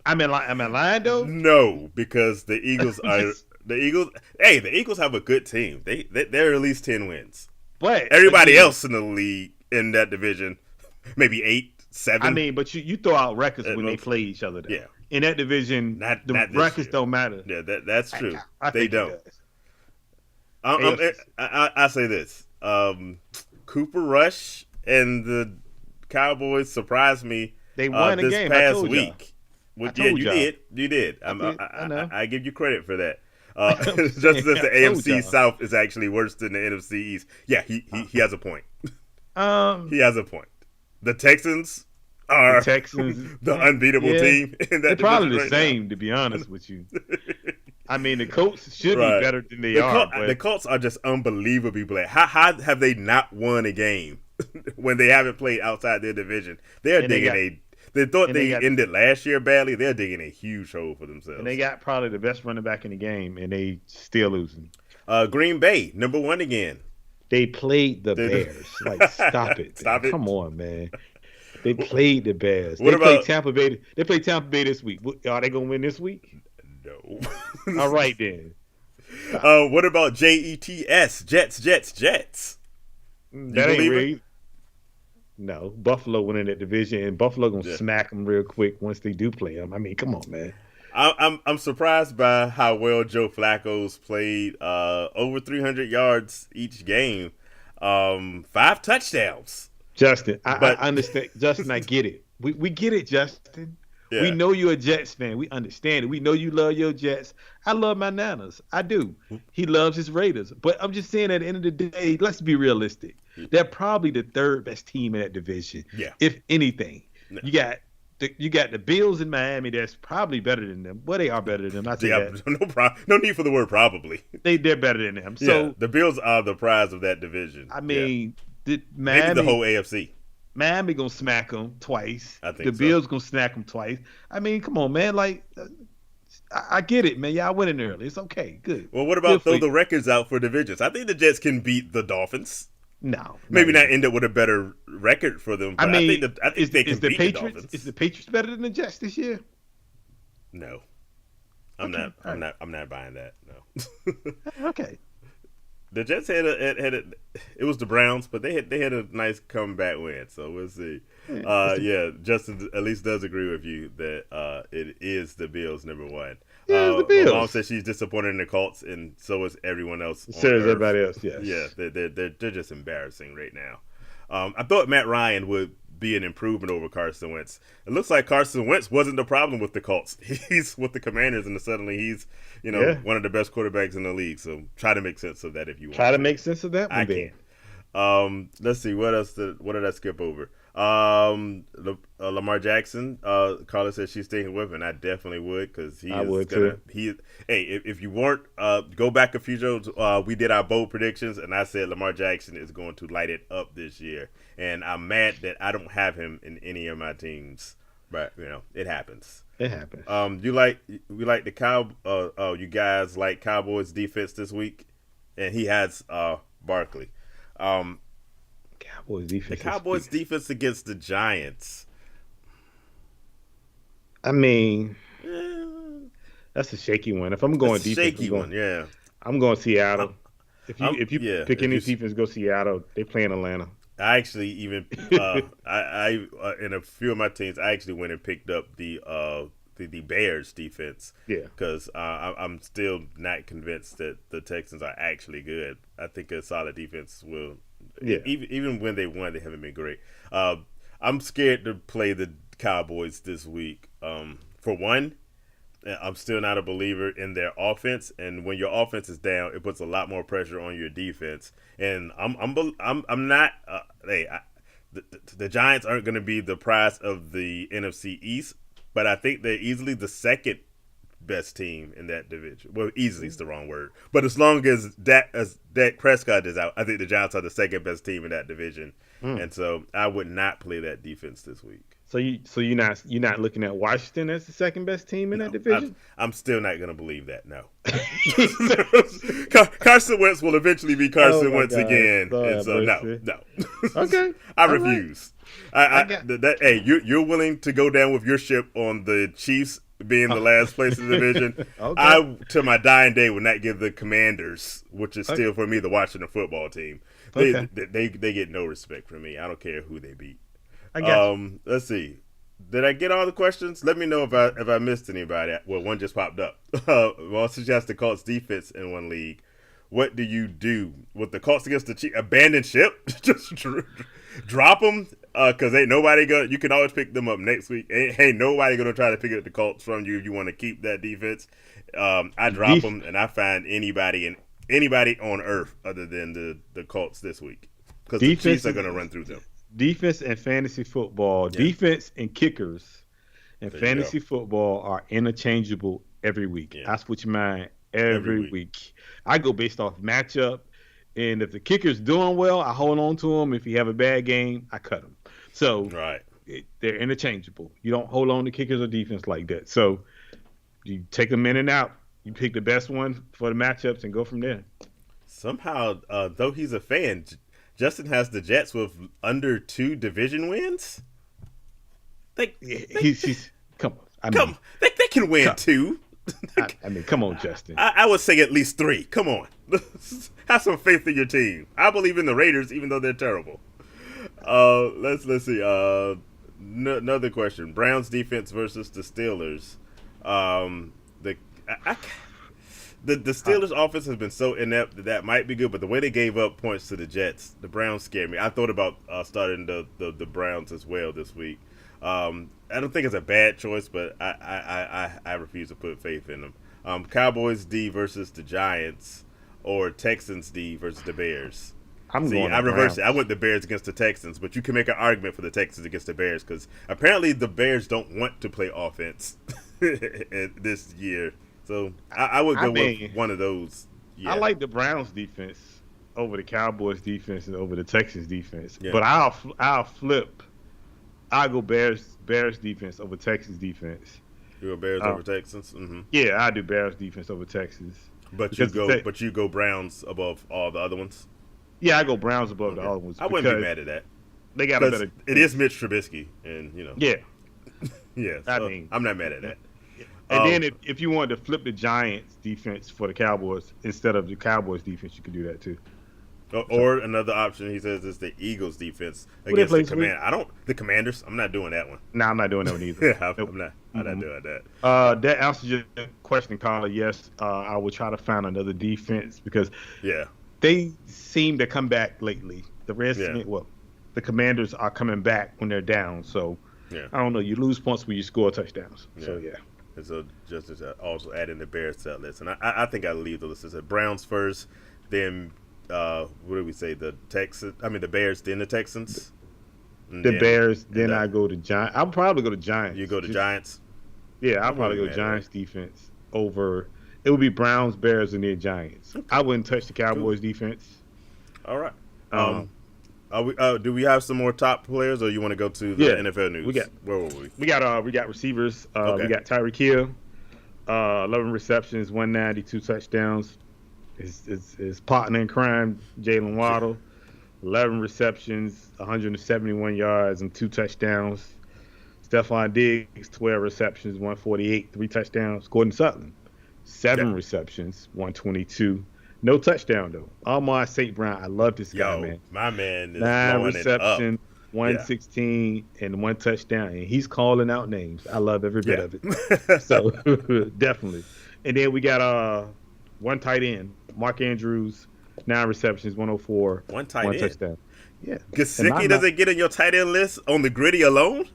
Am I lying, though? No, because the Eagles are – the Eagles have a good team. They're at least 10 wins. But everybody else in the league in that division, maybe 8, 7. But you throw out records when they play each other, though. Yeah. In that division, the records don't matter. Yeah, that's true. I they don't. I say this: Cooper Rush and the Cowboys surprised me. They won this game past week. You did. I give you credit for that. Just as if the AFC South is actually worse than the NFC East. Yeah, he has a point. He has a point. The Texans are the unbeatable team. They're probably the same, to be honest with you. The Colts should be better than they are. The Colts are just unbelievably bad. How have they not won a game when they haven't played outside their division? They thought they ended last year badly. They're digging a huge hole for themselves. And they got probably the best running back in the game, and they still losing. Green Bay, number 1 again. They played the Bears. Stop it. Come on, man. They played the Bears. They played Tampa Bay. They played Tampa Bay this week. Are they going to win this week? No. All right, then. What about Jets? Jets. That ain't real. No. Buffalo winning that division, and Buffalo going to smack them real quick once they do play them. Come on, man. I'm surprised by how well Joe Flacco's played. Over 300 yards each game. 5 touchdowns. Justin, I understand. Justin, I get it. We get it, Justin. Yeah. We know you're a Jets fan. We understand it. We know you love your Jets. I love my Nanas. I do. He loves his Raiders. But I'm just saying, at the end of the day, let's be realistic. They're probably the 3rd best team in that division. Yeah. If anything. No. You got the Bills in Miami that's probably better than them. Well, they are better than them. I say that. No need for the word probably. They're better than them. So the Bills are the prize of that division. Maybe the whole AFC. Miami gonna smack them twice. I think the Bills gonna smack them twice. I mean, come on, man. Like, I get it, man. Y'all winning early. It's okay. Good. Well, what about throw the records out for divisions? I think the Jets can beat the Dolphins. No, maybe not end up with a better record for them. But I think they can beat the Dolphins. Is the Patriots better than the Jets this year? No, I'm not buying that. No. Okay. The Jets had it was the Browns, but they had a nice comeback win. So we'll see. Justin at least does agree with you that it is the Bills number one. Yeah, the Bills. My mom says she's disappointed in the Colts, and so is everyone else. So is everybody else. Yes. Yeah, they're just embarrassing right now. I thought Matt Ryan would be an improvement over Carson Wentz. It looks like Carson Wentz wasn't the problem with the Colts. He's with the Commanders, and suddenly he's one of the best quarterbacks in the league. So try to make sense of that if you want. Try to make sense of that one. I can. Let's see what else. What did I skip over? Lamar Jackson. Carla says she's sticking with him. I definitely would because if you weren't, go back a few shows. We did our bold predictions, and I said Lamar Jackson is going to light it up this year. And I'm mad that I don't have him in any of my teams, but it happens. It happens. You like the you guys like Cowboys defense this week, and he has Barkley. Cowboys defense. The Cowboys defense against the Giants. I mean, that's a shaky one. If I'm going defense, I'm going Seattle. If you pick any defense, go Seattle. They play in Atlanta. I actually even I in a few of my teams, I actually went and picked up the Bears defense. Yeah, because I'm still not convinced that the Texans are actually good. I think a solid defense will. Yeah. Even when they won, they haven't been great. I'm scared to play the Cowboys this week. For one, I'm still not a believer in their offense, and when your offense is down, it puts a lot more pressure on your defense. And I'm not. The Giants aren't going to be the prize of the NFC East, but I think they're easily the second best team in that division. Well, easily is the wrong word, but as long as Dak Prescott is out, I think the Giants are the second best team in that division, and so I would not play that defense this week. So you're not looking at Washington as the second best team in that division? I'm still not going to believe that. No, Carson Wentz will eventually be Carson Wentz again, and so no. Okay, I refuse. Right. Hey, you're willing to go down with your ship on the Chiefs being the last place in the division. Okay. I, to my dying day, would not give the Commanders, which is still for me the Washington football team. They get no respect from me. I don't care who they beat. I got you. Let's see. Did I get all the questions? Let me know if I missed anybody. Well, one just popped up. Well, suggest the Colts defense in one league. What do you do with the Colts against the Chiefs? Abandon ship? Just drop them? Because ain't nobody gonna. You can always pick them up next week. Ain't nobody gonna try to pick up the Colts from you if you want to keep that defense. I drop them and I find anybody on earth other than the Colts this week because the Chiefs are gonna run through them. Defense and fantasy football, defense and kickers, and fantasy football are interchangeable every week. Yeah. I switch mine every week. I go based off matchup, and if the kicker's doing well, I hold on to him. If he have a bad game, I cut him. So they're interchangeable. You don't hold on to kickers or defense like that. So you take them in and out. You pick the best one for the matchups and go from there. Somehow, though he's a fan, Justin has the Jets with under 2 division wins. He's come on. They can win 2. Come on, Justin. I would say at least 3. Come on. Have some faith in your team. I believe in the Raiders, even though they're terrible. Let's see. Another question: Browns defense versus the Steelers. The Steelers offense has been so inept that might be good, but the way they gave up points to the Jets, the Browns scared me. I thought about starting the Browns as well this week. I don't think it's a bad choice, but I refuse to put faith in them. Cowboys D versus the Giants, or Texans D versus the Bears. I reversed it. I went the Bears against the Texans, but you can make an argument for the Texans against the Bears because apparently the Bears don't want to play offense this year. So I would go with one of those. Yeah. I like the Browns defense. over the Cowboys defense and over the Texans defense. Yeah. But I'll flip. I'll go Bears defense over Texans defense. You go Bears over Texans? Mm-hmm. Yeah, I do Bears defense over Texans. But you go Browns above all the other ones? Yeah, I go Browns above the other ones. I wouldn't be mad at that. They got a better. It is Mitch Trubisky, and Yeah. Yeah, so I'm not mad at that. And then if you wanted to flip the Giants defense for the Cowboys instead of the Cowboys defense, you could do that too. Or another option, he says, is the Eagles defense against the Commanders. The Commanders. I'm not doing that one. No, I'm not doing that one either. Yeah, I'm not doing that. That answers your question, caller. Yes, I will try to find another defense because they seem to come back lately. The the Commanders are coming back when they're down. So I don't know. You lose points when you score touchdowns. Yeah. So And so just also add in the Bears to that list, and I think I leave the list as Browns first, then. What do we say? The Bears, then the Texans. Bears, then I go to Giants. I'll probably go to Giants. You go to Giants? Yeah, I'll probably go Giants defense over. It would be Browns, Bears, and then Giants. Okay. I wouldn't touch the Cowboys defense. All right. Do we have some more top players, or you want to go to the NFL news? Where were we? We got receivers. We got Tyreek Hill, 11 receptions, 192 touchdowns. His partner in crime, Jalen Waddle, 11 receptions, 171 yards, and 2 touchdowns. Stephon Diggs, 12 receptions, 148, 3 touchdowns. Gordon Sutton, 7 receptions, 122. No touchdown, though. Amon St. Brown, I love this guy, man. My man is 9 receptions, 116, and 1 touchdown. And he's calling out names. I love every bit of it. So, definitely. And then we got 1 tight end. Mark Andrews, 9 receptions, 104. 1 tight end. Touchdown. Yeah. Gesicki doesn't get in your tight end list on the gritty alone?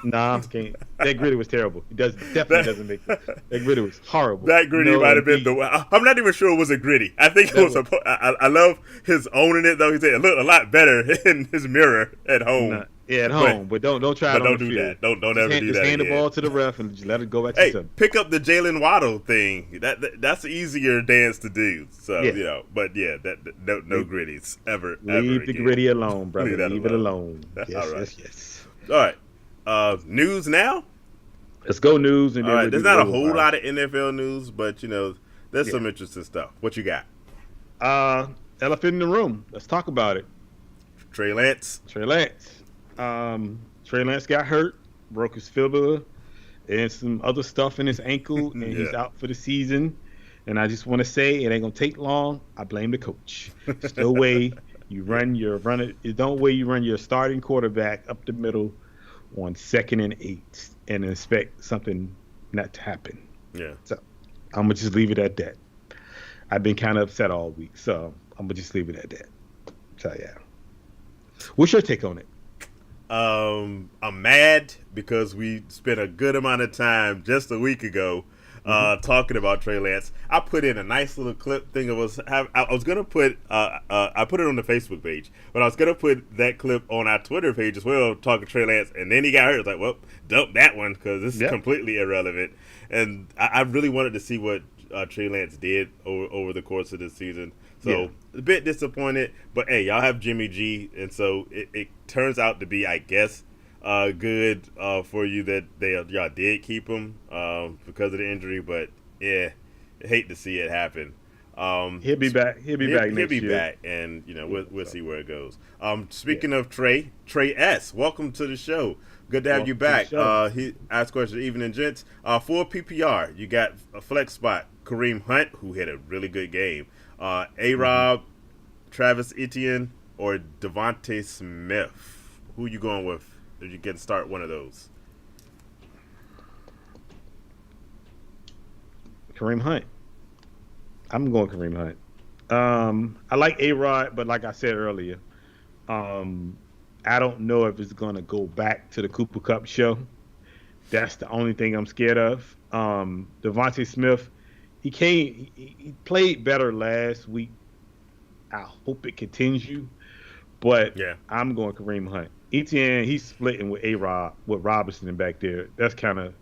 Nah, can't. That gritty was terrible. He definitely doesn't make it. That gritty was horrible. That gritty might have been I'm not even sure it was a gritty. I think it was I love his owning it, though. He said it looked a lot better in his mirror at home. At home, but don't try it on the field. That. Don't ever do that. Just hand the ball to the ref and just let it go back to him. Pick up the Jalen Waddle thing. That's an easier dance to do. So but no gritties ever. Leave the gritty alone, brother. Leave it alone. Yes. All right. News now. Let's go news. And all right. There's not a whole lot of NFL news, but there's some interesting stuff. What you got? Elephant in the room. Let's talk about it. Trey Lance. Trey Lance got hurt, broke his fibula, and some other stuff in his ankle, and he's out for the season. And I just want to say, it ain't gonna take long. I blame the coach. There's no way you run your starting quarterback up the middle on 2nd and 8 and expect something not to happen. Yeah. So I'm gonna just leave it at that. I've been kind of upset all week, so I'm gonna just leave it at that. So yeah. What's your take on it? I'm mad because we spent a good amount of time just a week ago talking about Trey Lance. I put in a nice little clip thing. I was gonna put I put it on the Facebook page, but I was gonna put that clip on our Twitter page as well, talking Trey Lance, and then he got hurt. I was like, well, dump that one because this is completely irrelevant. And I really wanted to see what Trey Lance did over the course of this season. So a bit disappointed, but hey, y'all have Jimmy G, and so it turns out to be, I guess, good for you that y'all did keep him because of the injury. But I hate to see it happen. He'll be back. He'll be back next year. He'll be back, and we'll see where it goes. Speaking of Trey S, welcome to the show. Good to have you back. He asked questions, evening gents. For PPR, you got a flex spot, Kareem Hunt, who had a really good game. A-Rob, Travis Etienne, or Devontae Smith. Who you going with if you can start one of those? Kareem Hunt. I'm going Kareem Hunt. I like A-Rod, but like I said earlier, I don't know if it's going to go back to the Cooper Kupp show. That's the only thing I'm scared of. Devontae Smith, he played better last week. I hope it continues, but I'm going Kareem Hunt. Etienne, he's splitting with A-Rod, with Robinson back there. That's kind of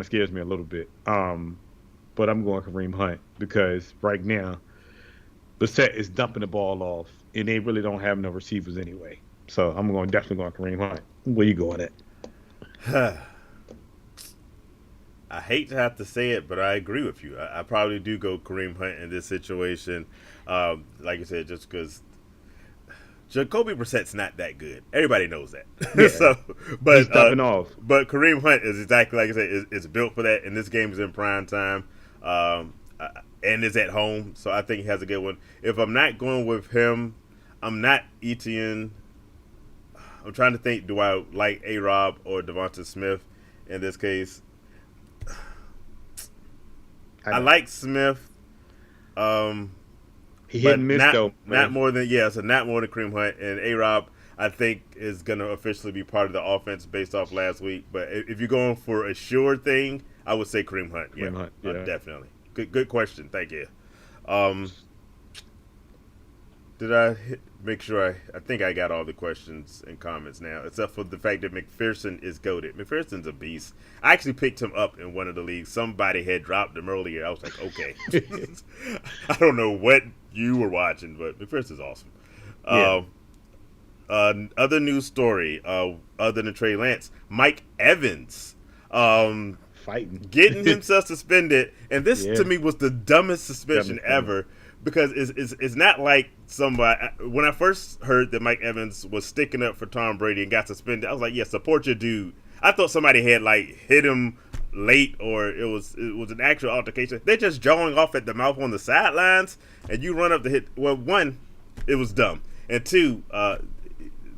scares me a little bit. But I'm going Kareem Hunt because right now, Brissett is dumping the ball off, and they really don't have no receivers anyway. So I'm definitely going Kareem Hunt. Where you going at? I hate to have to say it, but I agree with you. I probably do go Kareem Hunt in this situation. Like I said, just because Jacoby Brissett's not that good. Everybody knows that. Yeah. But he's dumping off. But Kareem Hunt is exactly like I said. It's built for that, and this game is in prime time, and is at home. So I think he has a good one. If I'm not going with him, I'm not Etienne. I'm trying to think. Do I like A-Rob or Devonta Smith in this case? I like Smith. He hit and miss though. Not more than not more than Kareem Hunt, and A-Rob I think is going to officially be part of the offense based off last week. But if you're going for a sure thing, I would say Kareem Hunt. Kareem Hunt, yeah. Definitely. Good question. Thank you. Did I make sure I think I got all the questions and comments now, except for the fact that McPherson is goated. McPherson's a beast. I actually picked him up in one of the leagues. Somebody had dropped him earlier. I was like, okay. I don't know what you were watching, but McPherson's awesome. Yeah. Other news story, other than Trey Lance, Mike Evans fighting, getting himself suspended, and this to me was the dumbest suspension ever. Because it's not like somebody. When I first heard that Mike Evans was sticking up for Tom Brady and got suspended, I was like, yeah, support your dude. I thought somebody had like hit him late, or it was an actual altercation. They're just jawing off at the mouth on the sidelines, and you run up to hit. Well, one, it was dumb, and two,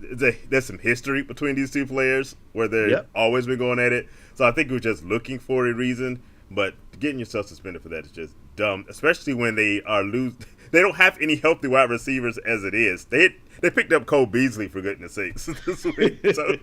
there's some history between these two players where they've always been going at it. So I think we're just looking for a reason, but getting yourself suspended for that is just dumb, especially when they are They don't have any healthy wide receivers as it is. They picked up Cole Beasley, for goodness sakes, this week. So,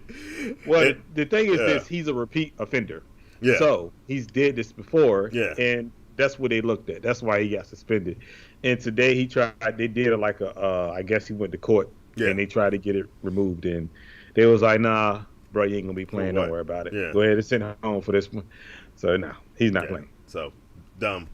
well, the thing is this: he's a repeat offender. Yeah. So he's did this before. Yeah. And that's what they looked at. That's why he got suspended. And today he tried. They did like I guess he went to court. Yeah. And they tried to get it removed, and they was like, "Nah, bro, you ain't gonna be playing. Don't worry about it. Yeah. Go ahead and send him home for this one." So no, he's not playing. So dumb,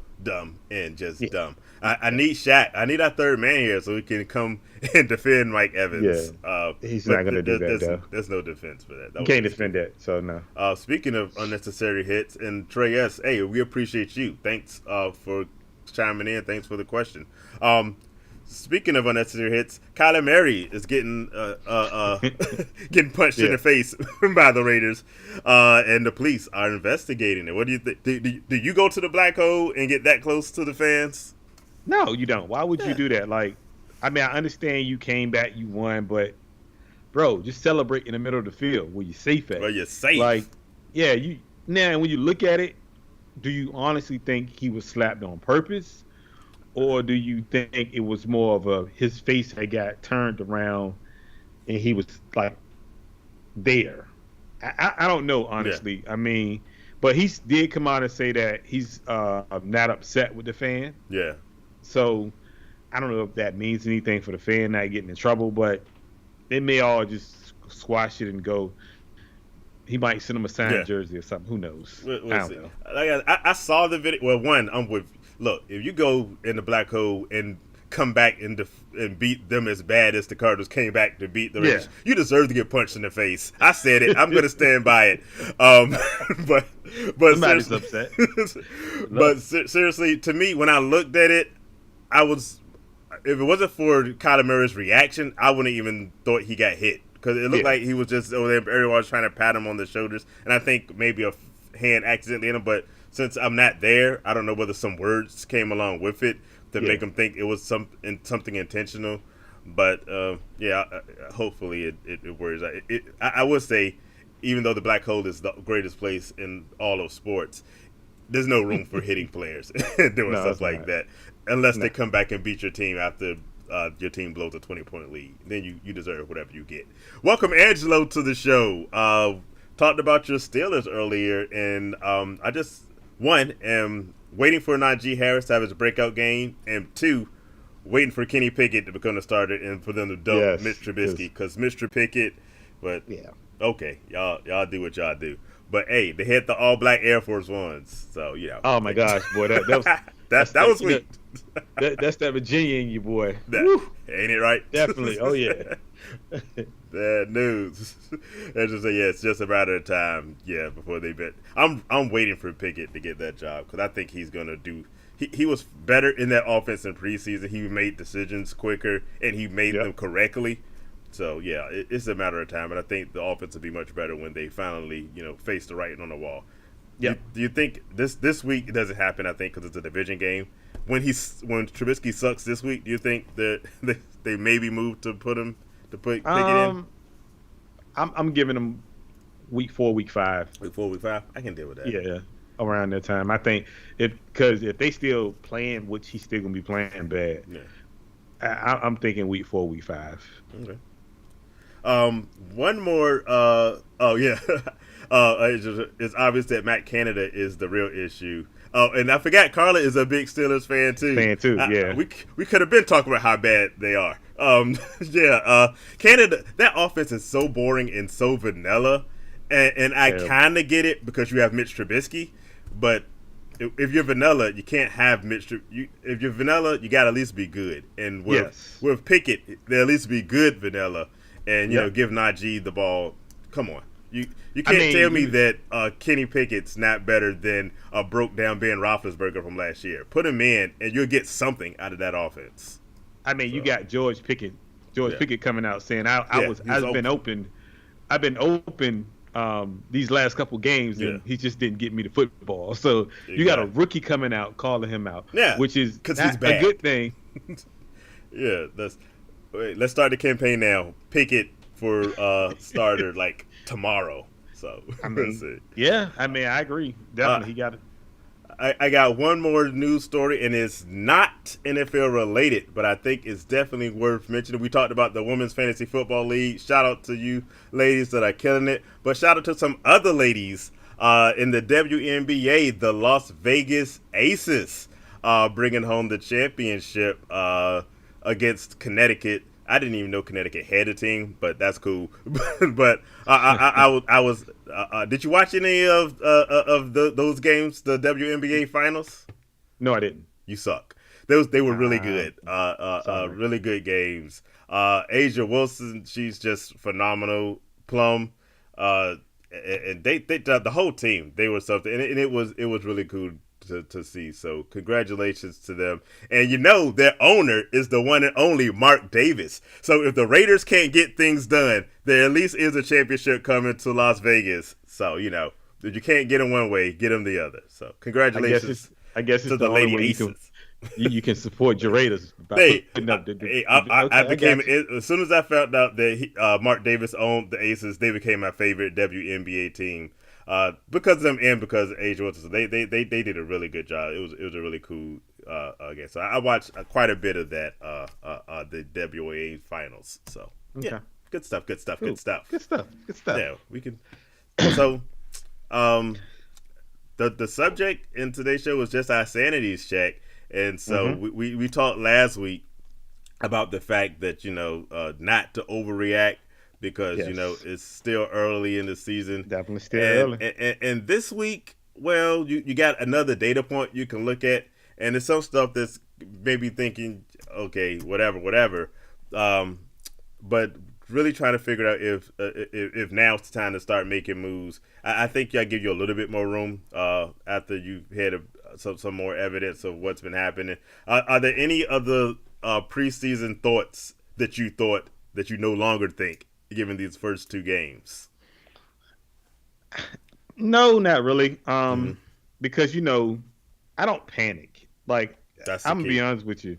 and just dumb. I need Shaq. I need our third man here so we can come and defend Mike Evans. Yeah. He's not going to do that, though. There's no defense for that. You can't defend that, so no. Speaking of unnecessary hits, and Trey S., hey, we appreciate you. Thanks for chiming in. Thanks for the question. Speaking of unnecessary hits, Kyler Murray is getting getting punched in the face by the Raiders, and the police are investigating it. What do you think? Do you go to the black hole and get that close to the fans? No, you don't. Why would you do that? Like, I mean, I understand you came back, you won, but bro, just celebrate in the middle of the field where you're safe at. Where you're safe. Like, yeah, now when you look at it, do you honestly think he was slapped on purpose? Or do you think it was more of his face had got turned around and he was like there? I don't know, honestly. Yeah. I mean, but he did come out and say that he's not upset with the fan. Yeah. So I don't know if that means anything for the fan not getting in trouble, but they may all just squash it and go. He might send him a signed jersey or something. Who knows? I don't know. Like, I saw the video. Well, one, I'm with. Look, if you go in the black hole and come back and beat them as bad as the Cardinals came back to beat the Raiders, you deserve to get punched in the face. I said it. I'm going to stand by it. But somebody's upset. But seriously, to me, when I looked at it, if it wasn't for Kyler Murray's reaction, I wouldn't even thought he got hit, because it looked like he was just over there. Everyone was trying to pat him on the shoulders, and I think maybe a hand accidentally in him, but since I'm not there, I don't know whether some words came along with it to make him think it was something intentional. But hopefully it works. I would say, even though the black hole is the greatest place in all of sports, there's no room for hitting players and doing stuff like that, unless they come back and beat your team after your team blows a 20-point lead. Then you deserve whatever you get. Welcome, Angelo, to the show. Talked about your Steelers earlier, and I just am waiting for Najee Harris to have his breakout game, and two, waiting for Kenny Pickett to become the starter and for them to dump Mitch Trubisky, because Mr. Pickett. But okay, y'all do what y'all do. But hey, they had the all black Air Force Ones, so Oh my gosh, boy, that was that was sweet. That's that Virginia in you, boy. Ain't it right? Definitely. Oh yeah. Bad news. It's just a matter of time. Yeah, before they bet. I'm waiting for Pickett to get that job because I think he's gonna do. He was better in that offense in preseason. He made decisions quicker and he made them correctly. So yeah, it's a matter of time, and I think the offense will be much better when they finally face the writing on the wall. Yeah. Do you think this week it doesn't happen? I think because it's a division game. When Trubisky sucks this week, do you think that they maybe move to put Pickett in? I'm giving him week 4, week 5. Week 4, week 5. I can deal with that. Yeah, around that time. I think because if they still playing, which he's still gonna be playing bad. Yeah. I'm thinking week 4, week 5. Okay. One more. It's obvious that Matt Canada is the real issue. Oh, and I forgot Carla is a big Steelers fan too. Yeah. We could have been talking about how bad they are. Canada, that offense is so boring and so vanilla, and I kind of get it because you have Mitch Trubisky, but if you're vanilla, you can't have Mitch. If you're vanilla, you got to at least be good. And with Pickett, they at least be good vanilla, and give Najee the ball. Come on. You can't tell me that Kenny Pickett's not better than a broke down Ben Roethlisberger from last year. Put him in, and you'll get something out of that offense. You got George Pickett coming out saying I've been open these last couple games, and he just didn't get me the football. So you got a rookie coming out calling him out, which is because he's bad. A good thing. Let's start the campaign now. Pickett for starter like tomorrow. So I agree. Definitely, he got it. I got one more news story, and it's not NFL related, but I think it's definitely worth mentioning. We talked about the Women's Fantasy Football League. Shout out to you ladies that are killing it, but shout out to some other ladies in the WNBA, the Las Vegas Aces, bringing home the championship against Connecticut. I didn't even know Connecticut had a team, but that's cool. But I was. Did you watch any of those games, the WNBA finals? No, I didn't. You suck. They were really good. Really good games. Asia Wilson, she's just phenomenal. Plum, and they the whole team, they were something, and it was really cool to see. So congratulations to them. And their owner is the one and only Mark Davis. So if the Raiders can't get things done, there at least is a championship coming to Las Vegas. So if you can't get them one way, get them the other. So congratulations. I guess it's to the Lady Aces. You can support your Raiders. I became as soon as I found out that Mark Davis owned the Aces, they became my favorite WNBA team. Because of them and because of Asia Wilson. So they did a really good job. It was a really cool game. So I watched quite a bit of that the WNBA finals. So good stuff. Yeah, we can. So the subject in today's show was just our sanities check, and so we talked last week about the fact that not to overreact. Because it's still early in the season. Definitely still early. And this week, well, you got another data point you can look at, and there's some stuff that's maybe thinking, okay, whatever. But really trying to figure out if now's the time to start making moves. I think I give you a little bit more room after you had some more evidence of what's been happening. Are there any other preseason thoughts that you thought that you no longer think? Given these first 2 games? No, not really. Because I don't panic. Like I'm gonna be honest with you.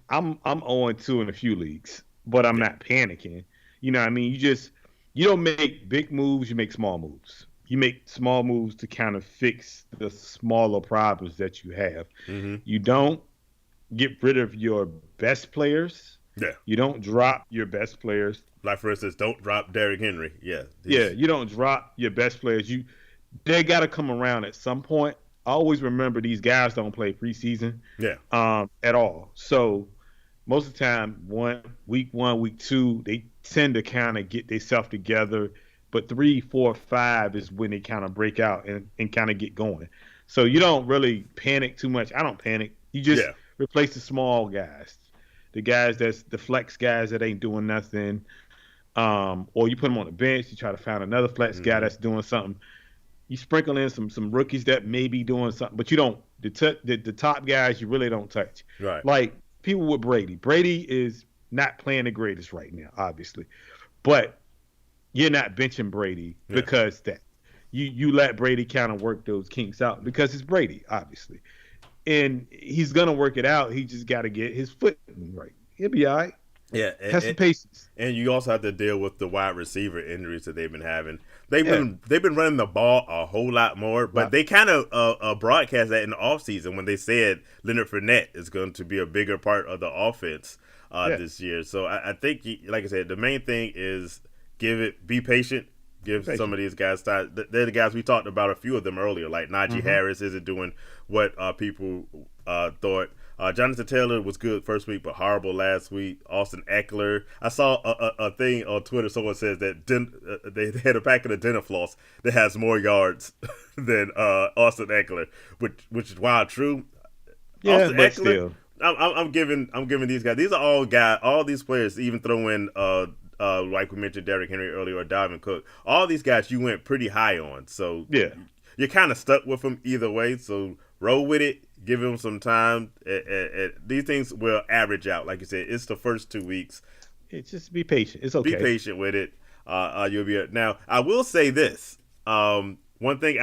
I'm 0-2 in a few leagues, but I'm not panicking. You know what I mean? You don't make big moves, you make small moves. You make small moves to kind of fix the smaller problems that you have. You don't get rid of your best players. Yeah. You don't drop your best players. Like, for instance, don't drop Derrick Henry. Yeah. You don't drop your best players. They got to come around at some point. Always remember these guys don't play preseason at all. So most of the time, week 1, week 2, they tend to kind of get themselves together. But 3, 4, 5 is when they kind of break out and kind of get going. So you don't really panic too much. I don't panic. You just replace the small guys, the guys that's the flex guys that ain't doing nothing. Or you put them on the bench. You try to find another flex guy that's doing something. You sprinkle in some rookies that may be doing something, but you don't the top guys you really don't touch. Right. Like people with Brady. Brady is not playing the greatest right now, obviously, but you're not benching Brady because that you let Brady kind of work those kinks out because it's Brady, obviously, and he's gonna work it out. He just got to get his foot right. He'll be all right. Yeah, have some patience. And you also have to deal with the wide receiver injuries that they've been having. They've been running the ball a whole lot more, but they kind of broadcast that in the offseason when they said Leonard Fournette is going to be a bigger part of the offense this year. So I think, like I said, the main thing is be patient. Give some of these guys time. They're the guys we talked about, a few of them earlier, like Najee Harris isn't doing what people thought. Jonathan Taylor was good first week, but horrible last week. Austin Eckler. I saw a thing on Twitter. Someone says that they had a packet of Denafloss that has more yards than Austin Eckler, which is wild true. Yeah, Austin but Eckler, still. I'm giving these guys. These are all these players. Even throw in like we mentioned Derrick Henry earlier or Dalvin Cook. All these guys you went pretty high on. So yeah, you're kind of stuck with them either way. So roll with it. Give him some time. These things will average out. Like you said, it's the first 2 weeks. It's just be patient. It's okay. Be patient with it. You'll be now. I will say this. One thing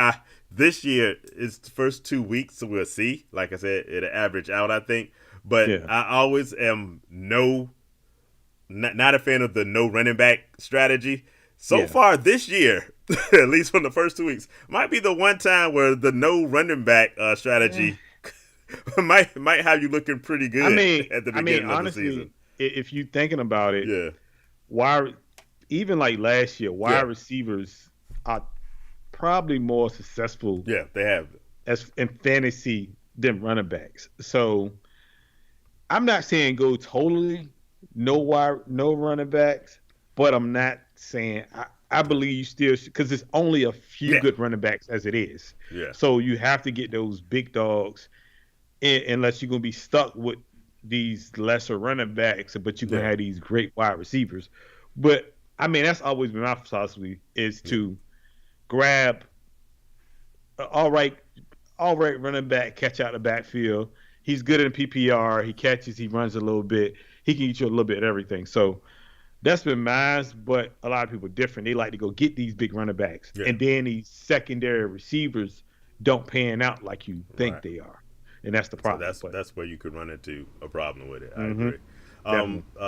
this year is the first 2 weeks, so we'll see. Like I said, it'll average out, I think. But I always am not a fan of the no running back strategy. So far this year, at least from the first 2 weeks, might be the one time where the no running back strategy might have you looking pretty good at the beginning of honestly, the season. If you're thinking about it, even like last year, wide receivers are probably more successful. Yeah, they have as in fantasy than running backs. So I'm not saying go totally no running backs, but I'm not saying I believe you still should, because there's only a few good running backs as it is. Yeah. So you have to get those big dogs, unless you're gonna be stuck with these lesser running backs, but you're gonna have these great wide receivers. But I mean, that's always been my philosophy, is to grab all right running back, catch out the backfield. He's good in PPR. He catches. He runs a little bit. He can get you a little bit of everything. So that's been mine, but a lot of people are different. They like to go get these big running backs, and then these secondary receivers don't pan out like you think they are, and that's the problem. So that's where you could run into a problem with it. I agree.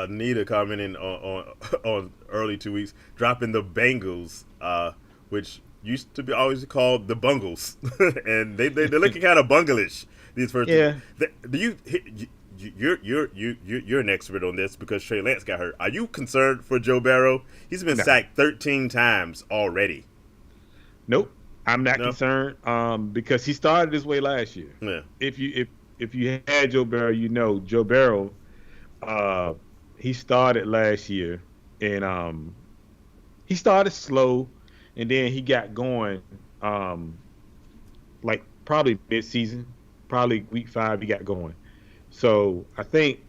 Nita commenting on early 2 weeks, dropping the Bengals, which used to be always called the Bungles, and they're looking kind of bunglish these first. Yeah. You're an expert on this because Trey Lance got hurt. Are you concerned for Joe Burrow? He's been sacked 13 times already. Nope, I'm not concerned. Because he started this way last year. Yeah. If you had Joe Burrow, Joe Burrow, he started last year, and he started slow, and then he got going, like probably mid-season, probably week 5 he got going. So I think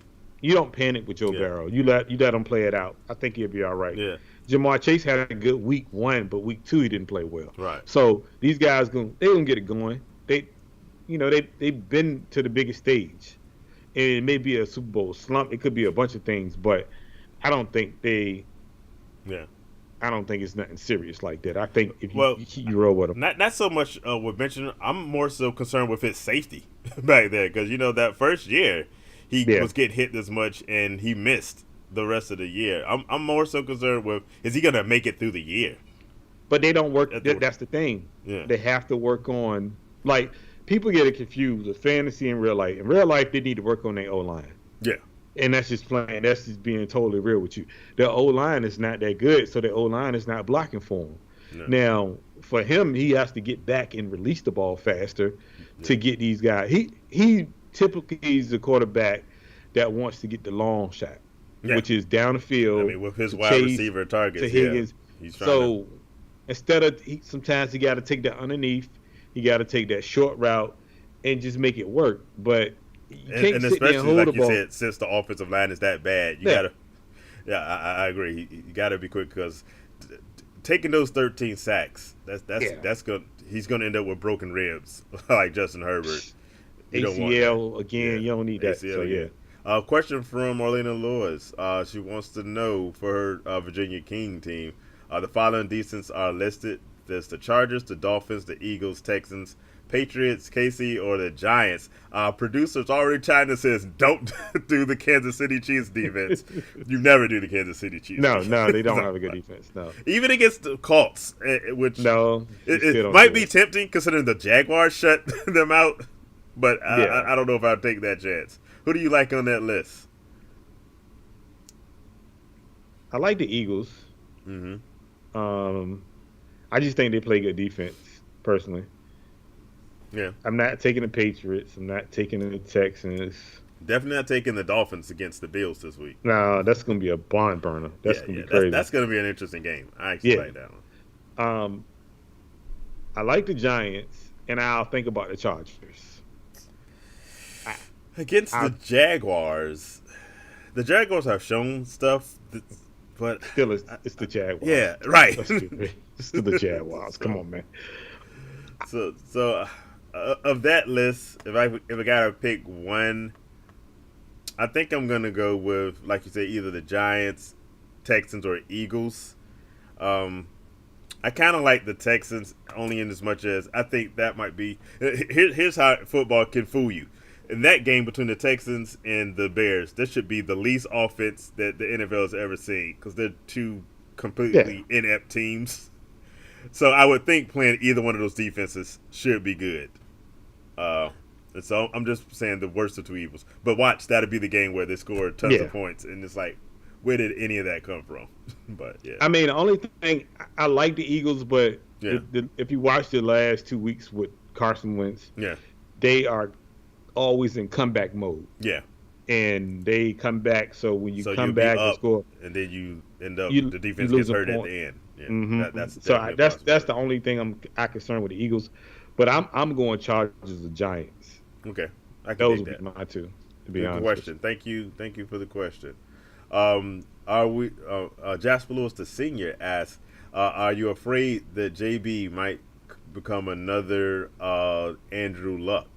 you don't panic with Joe Burrow. You let him play it out. I think he'll be all right. Yeah. Jamar Chase had a good week 1, but week 2 he didn't play well. Right. So these guys gonna get it going. They've been to the biggest stage, and it may be a Super Bowl slump. It could be a bunch of things, but I don't think I don't think it's nothing serious like that. I think if you roll with him. Not so much with mentioning, I'm more so concerned with his safety back there, because that first year he was getting hit this much and he missed the rest of the year. I'm more so concerned with, is he gonna make it through the year? But they don't work. That's the thing. Yeah. They have to work on, like, people get it confused with fantasy and real life. In real life, they need to work on their O-line. Yeah. And that's just plain. That's just being totally real with you. The O-line is not that good, so the O-line is not blocking for him. No. Now, for him, he has to get back and release the ball faster to get these guys. He typically is the quarterback that wants to get the long shot, which is down the field. I mean, with his wide receiver targets, to Higgins. He's trying instead of sometimes he got to take that underneath, he got to take that short route and just make it work. But You can't and sit there and especially hold like the you ball. said, since the offensive line is that bad, you gotta. Yeah, I agree. You gotta be quick because taking those 13 sacks, that's good. He's gonna end up with broken ribs like Justin Herbert. You don't want ACL that. again. Yeah. You don't need that. ACL So again. Question from Marlena Lewis. She wants to know for her Virginia King team, the following defenses are listed. There's the Chargers, the Dolphins, the Eagles, Texans, Patriots, KC, or the Giants. Producers already trying to say, don't do the Kansas City Chiefs defense. You never do the Kansas City Chiefs defense. No, they don't have a good defense. No. Even against the Colts, which it might be tempting considering the Jaguars shut them out. But I don't know if I'd take that chance. Who do you like on that list? I like the Eagles. I just think they play good defense, personally. Yeah. I'm not taking the Patriots. I'm not taking the Texans. Definitely not taking the Dolphins against the Bills this week. No, that's going to be a barn burner. That's going to be crazy. That's going to be an interesting game. I actually like that one. I like the Giants, and I'll think about the Chargers. Against the Jaguars have shown stuff, but still, it's the Jaguars. Yeah, right. It's still the Jaguars. Come on, man. So of that list, if I gotta pick one, I think I'm gonna go with, like you said, either the Giants, Texans, or Eagles. I kind of like the Texans only in as much as I think that might be. Here's how football can fool you. In that game between the Texans and the Bears, this should be the least offense that the NFL has ever seen because they're two completely inept teams. So I would think playing either one of those defenses should be good. And so I'm just saying the worst of two evils. But watch, that'll be the game where they score tons of points, and it's like, where did any of that come from? But yeah, I mean, the only thing I like the Eagles, but if you watch the last 2 weeks with Carson Wentz, they are always in comeback mode. Yeah. And they come back, so when you come back and score, and then you end up the defense gets hurt at the end. Yeah, that's the only thing I'm concerned with the Eagles, but I'm going Chargers or Giants. Okay, I can those take that. Would be my two. To be Good honest, question. Thank you for the question. Are we? Jasper Lewis the senior asks, are you afraid that JB might become another Andrew Luck?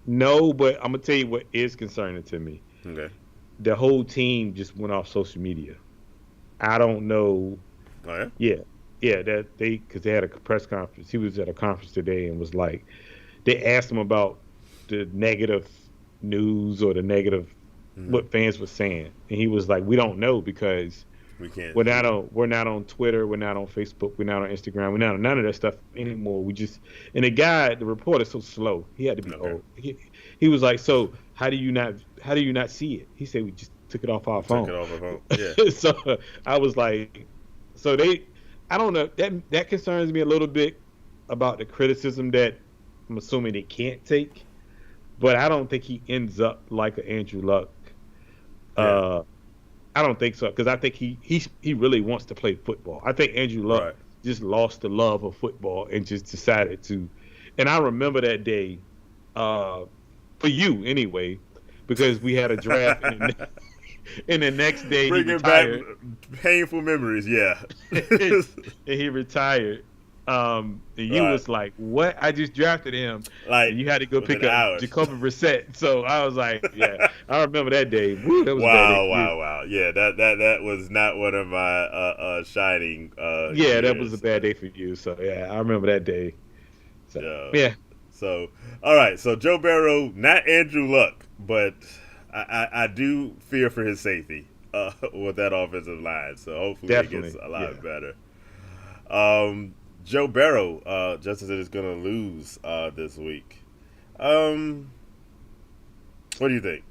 No, but I'm gonna tell you what is concerning to me. Okay. The whole team just went off social media. I don't know. Oh yeah. Yeah. That because they had a press conference. He was at a conference today and was like, they asked him about the negative news or the negative what fans were saying, and he was like, we don't know because we can't. We're not on Twitter. We're not on Facebook. We're not on Instagram. We're not on none of that stuff anymore. And the reporter is so slow. He had to be old. He was like, so how do you not see it? He said we just took it off our phone. Took it off our phone. Yeah. So I was like, I don't know. That concerns me a little bit about the criticism that I'm assuming they can't take, but I don't think he ends up like an Andrew Luck. Yeah. I don't think so because I think he really wants to play football. I think Andrew Luck just lost the love of football and just decided to. And I remember that day, for you anyway, because we had a draft and the next day he retired. Back painful memories, yeah. And he retired. And you was like, "What? I just drafted him." Like and you had to go pick up Jacoby Brissett. So I was like, "Yeah, I remember that day." Woo, that was wow. Yeah, that was not one of my shining. Yeah, years. That was a bad day for you. So yeah, I remember that day. So yeah. So all right. So Joe Burrow, not Andrew Luck, but I do fear for his safety with that offensive line. So hopefully it gets a lot better. Joe Burrow, just as it is going to lose this week. What do you think?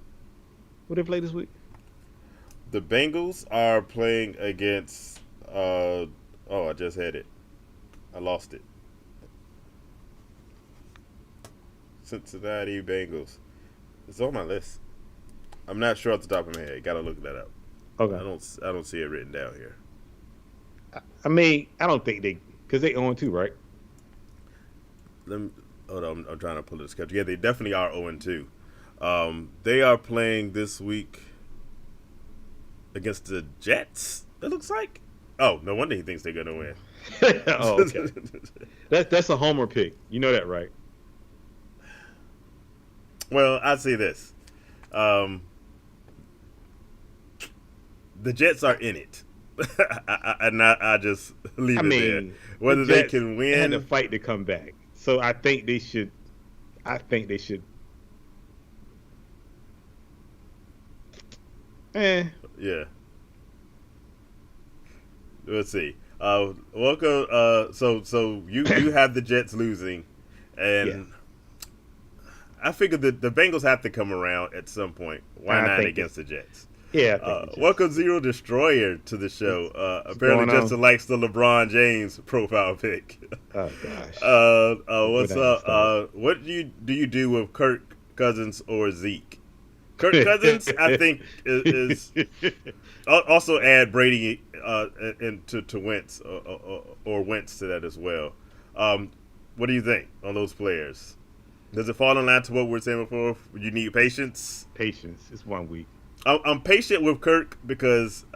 What they play this week? The Bengals are playing against. I just had it. I lost it. Cincinnati Bengals. It's on my list. I'm not sure off the top of my head. Got to look that up. Okay. I don't see it written down here. I mean, I don't think because they own 2, right? hold on, I'm trying to pull the schedule. Yeah, they definitely are 0-2. They are playing this week against the Jets, it looks like. Oh, no wonder he thinks they're going to win. Oh, okay. That's a homer pick. You know that, right? Well, I say this. The Jets are in it. I just leave it there. Whether the Jets, they can win. They had to fight to come back. So I think they should. Yeah. Let's see. Welcome. So you have the Jets losing, and I figured that the Bengals have to come around at some point. Why not against the Jets? Yeah. Welcome Zero Destroyer to the show. Apparently, Justin likes the LeBron James profile pic. Oh gosh. What's up? What do you do with Kirk Cousins or Zeke? Kirk Cousins, I think, is also add Brady to Wentz or Wentz to that as well. What do you think on those players? Does it fall in line to what we were saying before? You need patience. Patience. It's 1 week. I'm patient with Kirk because,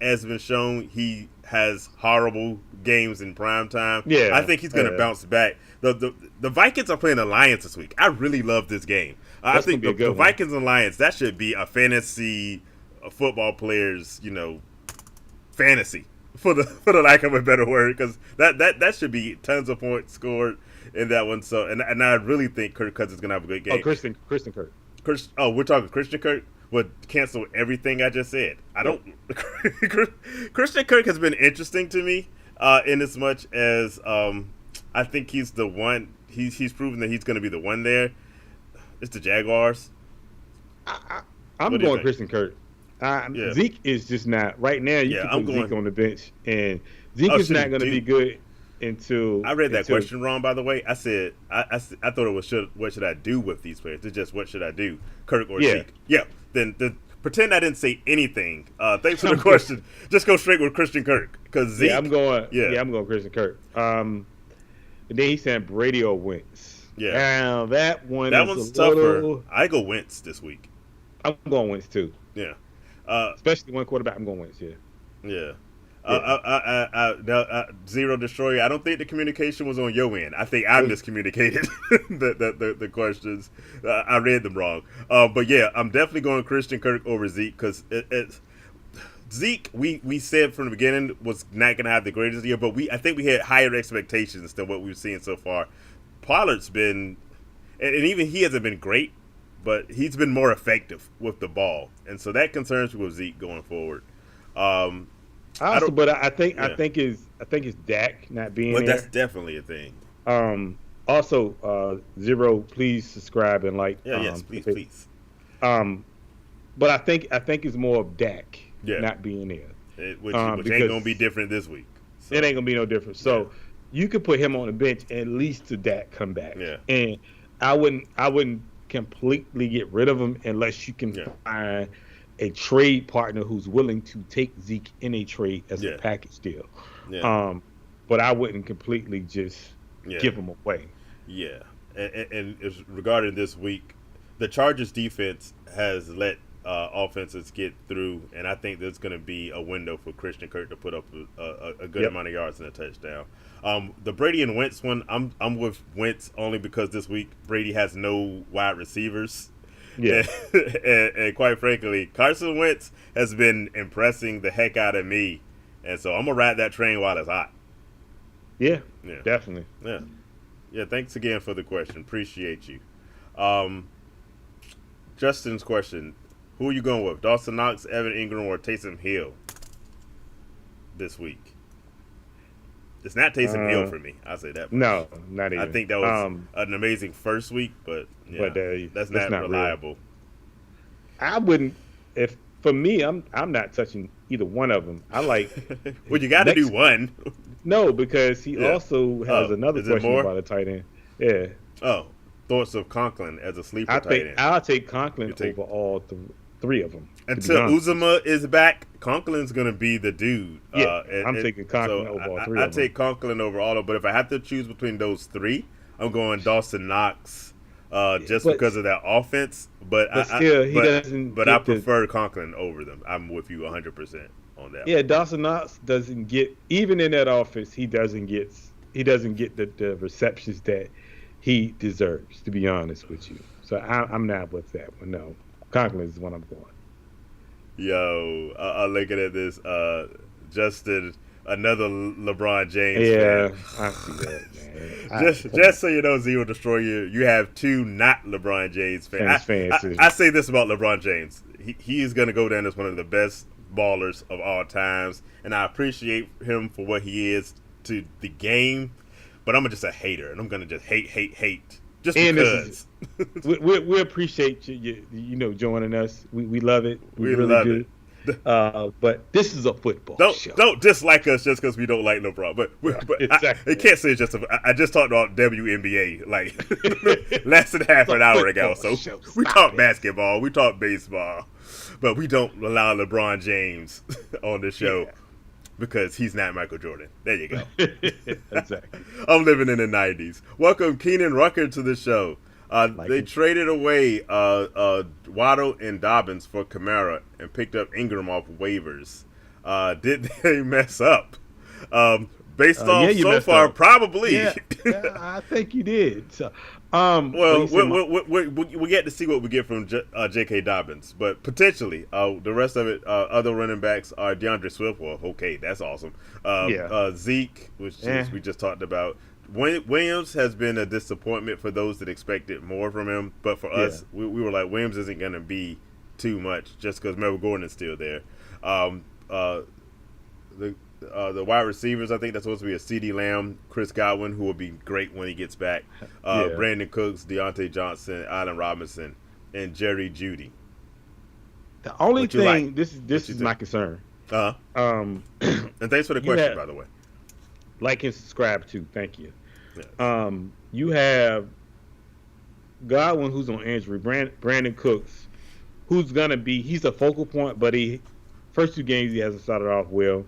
as been shown, he has horrible games in prime time. Yeah, I think he's going to bounce back. The Vikings are playing the Lions this week. I really love this game. I think the Vikings and Lions, that should be a fantasy football player's, fantasy for the lack of a better word, because that should be tons of points scored in that one. So and I really think Kirk Cousins is going to have a good game. Oh, Christian Kirk. We're talking Christian Kirk. Would cancel everything I just said. I don't. Christian Kirk has been interesting to me, in as much as I think he's the one. He's proven that he's going to be the one there. It's the Jaguars. I'm going Christian Kirk. Zeke is just not right now. You can put Zeke on the bench, and Zeke is not going to be good until. I read that question wrong, by the way. I said I thought it was what should I do with these players? It's just what should I do, Kirk or Zeke? Yeah. Then pretend I didn't say anything. Thanks for the question. Just go straight with Christian Kirk because Zeke. I'm going Christian Kirk. And then he's saying Brady or Wentz. Yeah. Now that one's tougher. I go Wentz this week. I'm going Wentz too. Yeah. Especially one quarterback. I'm going Wentz. Yeah. Yeah. Zero Destroyer. I don't think the communication was on your end. I think I miscommunicated the questions. I read them wrong. But yeah, I'm definitely going Christian Kirk over Zeke because it's Zeke. We said from the beginning was not going to have the greatest year, but I think we had higher expectations than what we've seen so far. Pollard's been, and even he hasn't been great, but he's been more effective with the ball, and so that concerns me with Zeke going forward. I think it's Dak not being there. That's definitely a thing. Also, Zero, please subscribe and like. Yes, please. But I think it's more of Dak not being there, which ain't gonna be different this week. So. It ain't gonna be no different. So you could put him on the bench at least to Dak come back. Yeah. And I wouldn't completely get rid of him unless you can find a trade partner who's willing to take Zeke in a trade as a package deal. Yeah. But I wouldn't completely just give him away. Yeah. And regarding this week, the Chargers defense has let offenses get through, and I think there's going to be a window for Christian Kirk to put up a good amount of yards and a touchdown. The Brady and Wentz one, I'm with Wentz only because this week Brady has no wide receivers. Yeah. and quite frankly, Carson Wentz has been impressing the heck out of me. And so I'm going to ride that train while it's hot. Yeah, definitely. Yeah. Yeah, thanks again for the question. Appreciate you. Justin's question, who are you going with? Dawson Knox, Evan Ingram, or Taysom Hill this week? It's not Taysom Hill for me. I'll say that. No, not even. I think that was an amazing first week, but that's not reliable. Real. I wouldn't. If for me, I'm not touching either one of them. I like. Well, you got to do one. No, because he also has another question about a tight end. Yeah. Oh, thoughts of Conklin as a sleeper tight end? I'll take Conklin over all three of them. Until Uzomah is back, Conklin's going to be the dude. Yeah, I'm taking Conklin over all three of them. I take Conklin over all of them, but if I have to choose between those three, I'm going Dawson Knox, just because of that offense. But I prefer Conklin over them. I'm with you 100% on that. Yeah, Dawson Knox doesn't get, even in that offense, he doesn't get the receptions that he deserves. To be honest with you, so I'm not with that one. No, Conklin is the one I'm going. Yo, I'm looking at this. Justin, another LeBron James fan. I see that, man. Just so you know, Z will destroy you. You have two not LeBron James fans. I say this about LeBron James. He is going to go down as one of the best ballers of all times, and I appreciate him for what he is to the game. But I'm just a hater, and I'm going to just hate. Just and because. We appreciate you joining us. We love it. We really love do. It. But this is a football show. Don't dislike us just because we don't like LeBron. But exactly. I can't say it's just. I just talked about WNBA like less than half an hour ago. So we talk basketball, we talk baseball, but we don't allow LeBron James on the show. Yeah. Because he's not Michael Jordan. There you go. Exactly. I'm living in the 90s. Welcome Keenan Rucker to the show. They traded away Waddle and Dobbins for Kamara and picked up Ingram off waivers. Did they mess up? Based off so far, probably. Yeah, I think you did. So, we get to see what we get from J.K. Dobbins, but potentially the rest of it, other running backs are DeAndre Swift. Well, okay, that's awesome. Zeke, which we just talked about. Williams has been a disappointment for those that expected more from him, but for us, we were like, Williams isn't going to be too much just because Melvin Gordon is still there. The wide receivers, I think that's supposed to be a CeeDee Lamb, Chris Godwin, who will be great when he gets back. Brandon Cooks, Deontay Johnson, Allen Robinson, and Jerry Jeudy. The only thing, this is my concern. And thanks for the question, by the way. Like and subscribe to. Thank you. Yes. You have Godwin, who's on injury. Brandon Cooks, who's gonna be. He's a focal point, but first two games he hasn't started off well.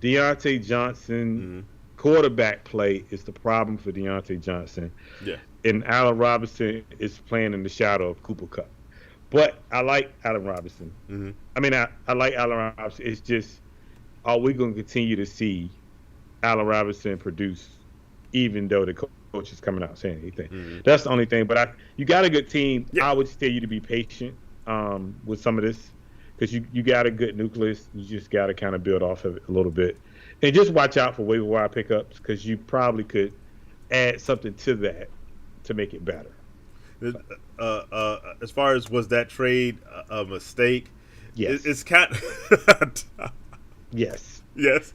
Deontay Johnson, quarterback play is the problem for Deontay Johnson. Yeah. And Allen Robinson is playing in the shadow of Cooper Kupp. But I like Allen Robinson. Mm-hmm. I mean, I like Allen Robinson. It's just, are we going to continue to see Allen Robinson produce even though the coach is coming out saying anything? Mm-hmm. That's the only thing. But you got a good team. Yeah. I would tell you to be patient with some of this. Because you got a good nucleus, you just got to kind of build off of it a little bit, and just watch out for waiver wire pickups because you probably could add something to that to make it better. As far as was that trade a mistake? Yes, it's kind of yes. Yes.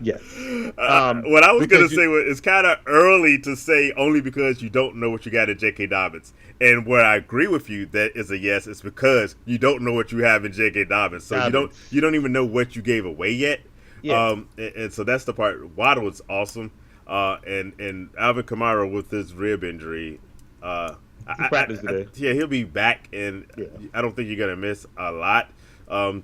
What I was going to say was it's kind of early to say only because you don't know what you got in J.K. Dobbins. And where I agree with you, that is a yes. It's because you don't know what you have in J.K. Dobbins, so you don't even know what you gave away yet. Yeah. And so that's the part. Waddle is awesome, and Alvin Kamara with his rib injury. He practiced today. He'll be back, and I don't think you're gonna miss a lot.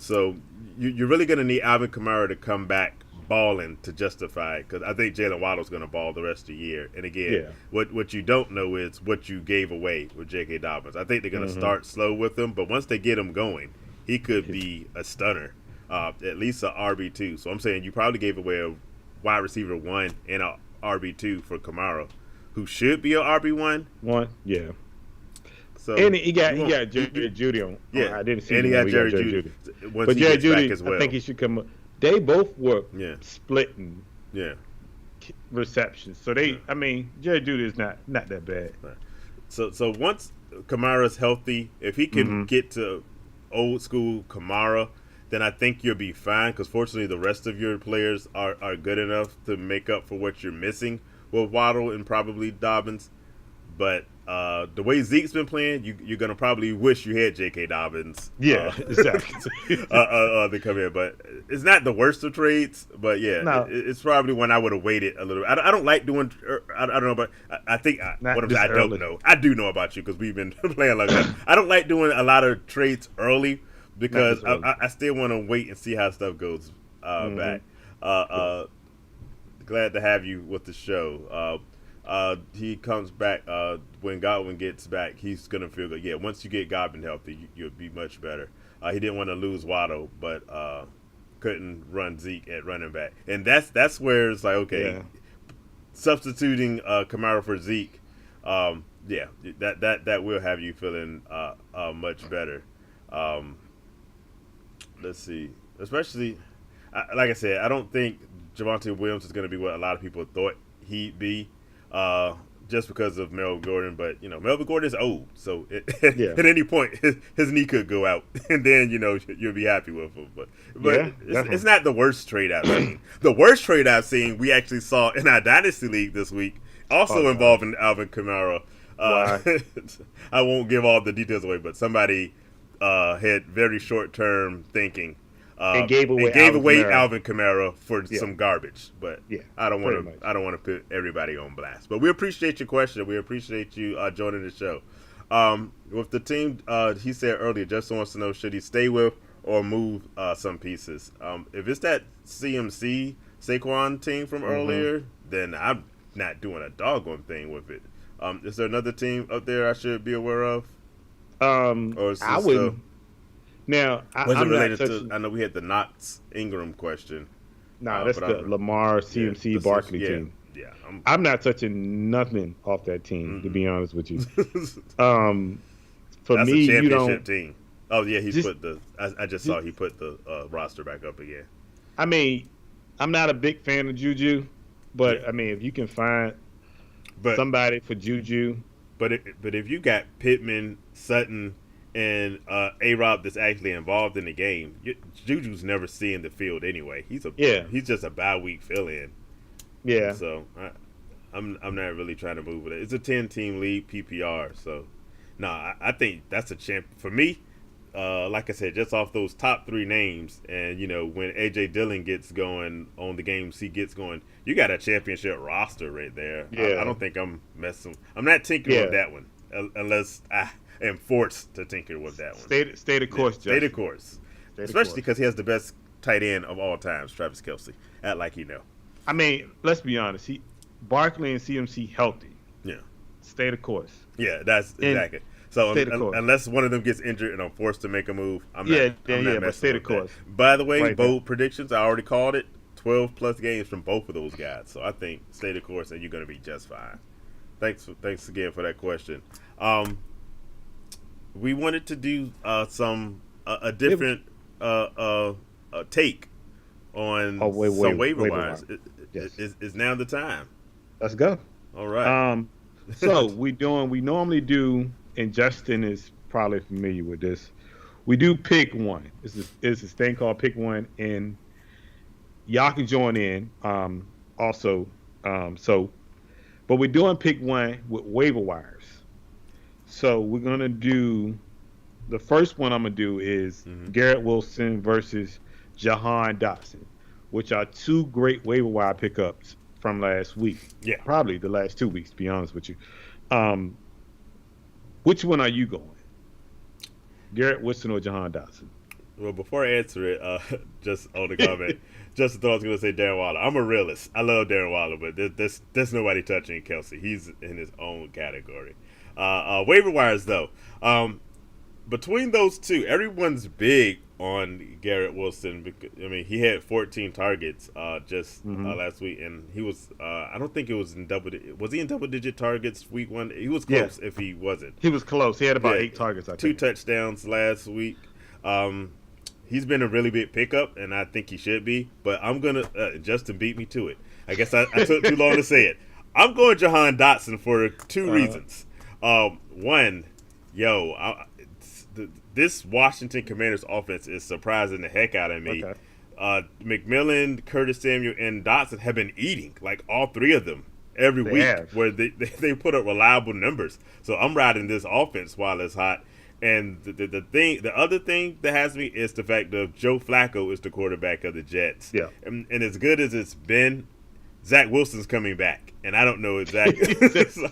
So you're really gonna need Alvin Kamara to come back balling to justify it, because I think Jalen Waddle's going to ball the rest of the year. And again, what you don't know is what you gave away with J.K. Dobbins. I think they're going to start slow with him, but once they get him going, he could be a stunner, at least an RB2. So I'm saying you probably gave away a wide receiver 1 and a RB2 for Kamara, who should be a RB1. Yeah. So and he got Jerry Jeudy on. Yeah, I didn't see. And he got Jerry Jeudy. But Jerry Jeudy, as well. I think he should come up. They both were splitting receptions. So Jerry Jeudy is not that bad. Right. So once Kamara's healthy, if he can get to old school Kamara, then I think you'll be fine, because fortunately the rest of your players are good enough to make up for what you're missing with Waddle and probably Dobbins. But the way Zeke's been playing, you're going to probably wish you had J.K. Dobbins. Yeah, exactly. To come in. But it's not the worst of trades. But, it's probably one I would have waited a little. I don't like doing – I don't know, but I think – I don't know. I do know about you because we've been playing like that. I don't like doing a lot of trades early because I still want to wait and see how stuff goes back. glad to have you with the show. He comes back when Godwin gets back. He's gonna feel good. Yeah, once you get Godwin healthy, you'll be much better. He didn't want to lose Waddle, but couldn't run Zeke at running back, and that's where it's like, okay, substituting Kamara for Zeke, that will have you feeling much better. Let's see, especially like I said, I don't think Javonte Williams is going to be what a lot of people thought he'd be, just because of Melvin Gordon. But Melvin Gordon is old, so at any point his knee could go out, and then you'll be happy with him. But it's not the worst trade I've seen. The worst trade I've seen we actually saw in our dynasty league this week, also involving Alvin Kamara. I won't give all the details away, but somebody had very short term thinking. And gave away Alvin Kamara for some garbage, but I don't want to put everybody on blast. But we appreciate your question. We appreciate you joining the show. With the team, he said earlier, Justin wants to know, should he stay with or move some pieces? If it's that CMC Saquon team from earlier, then I'm not doing a doggone thing with it. Is there another team up there I should be aware of? Or is I wouldn't. Now, I'm related to? I know we had the Knox Ingram question. That's the Lamar CMC Barkley team. Yeah, I'm not touching nothing off that team, to be honest with you. For that's me, a championship you don't. Team. Oh yeah, I just saw he put the roster back up again. I mean, I'm not a big fan of Juju, but I mean, if you can find somebody for Juju, but if you got Pittman, Sutton, and A-Rob that's actually involved in the game, Juju's never seeing the field anyway. He's just a bye week fill-in. Yeah. So I'm not really trying to move with it. It's a 10-team league PPR, so I think that's a champ for me. Like I said, just off those top three names, and when AJ Dillon gets going on the games he gets going, you got a championship roster right there. Yeah. I don't think I'm messing. I'm not tinkering with that one unless I am forced to tinker with that one. Stay the course, Justin. Stay the course. Especially because he has the best tight end of all times, Travis Kelce. Act like you know. I mean, let's be honest. Barkley and CMC healthy. Yeah. Stay the course. Yeah, that's exactly. So unless one of them gets injured and I'm forced to make a move, I'm not but stay the course. That. By the way, bold predictions, I already called it. 12 plus games from both of those guys. So I think stay the course and you're going to be just fine. Thanks again for that question. We wanted to do a different take on some waiver wires. Is now the time. Let's go. All right. So we normally do, and Justin is probably familiar with this. We do pick one. It's this thing called pick one, and y'all can join in. But we're doing pick one with waiver wires. So we're gonna do the first one. I'm gonna do is Garrett Wilson versus Jahan Dotson, which are two great waiver wire pickups from last week. Yeah, probably the last 2 weeks. To be honest with you, which one are you going? Garrett Wilson or Jahan Dotson? Well, before I answer it, just on the comment, just thought I was going to say Darren Waller. I'm a realist. I love Darren Waller, but there's nobody touching Kelce. He's in his own category. Waiver wires, though. Between those two, everyone's big on Garrett Wilson. Because, I mean, he had 14 targets last week, and he was. I don't think it was in double. Was he in double-digit targets week one? He was close. If he wasn't, he was close. He had about 8 targets. I think 2 touchdowns last week. He's been a really big pickup, and I think he should be. But I'm gonna Justin beat me to it. I guess I took too long to say it. I'm going Jahan Dotson for 2 reasons. One, this Washington Commanders offense is surprising the heck out of me. Okay. McMillan, Curtis Samuel, and Dotson have been eating, like all 3 of them, every week, where they put up reliable numbers. So I'm riding this offense while it's hot. And the other thing that has me is the fact that Joe Flacco is the quarterback of the Jets. Yeah. And as good as it's been, Zach Wilson's coming back, and I don't know exactly. The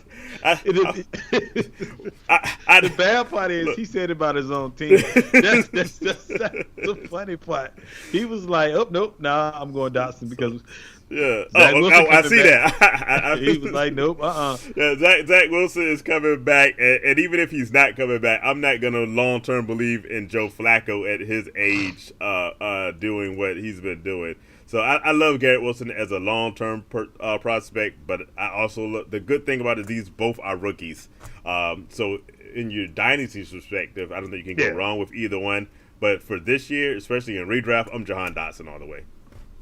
bad part is he said about his own team. That's the funny part. He was like, "Oh nope, I'm going Dotson because Yeah. I see back. That. He was like, nope, Yeah, Zach Wilson is coming back, and even if he's not coming back, I'm not gonna long term believe in Joe Flacco at his age, doing what he's been doing. So I love Garrett Wilson as a long term prospect, but I also look. The good thing about it is these both are rookies. So in your dynasty perspective, I don't think you can go wrong with either one. But for this year, especially in redraft, I'm Jahan Dotson all the way.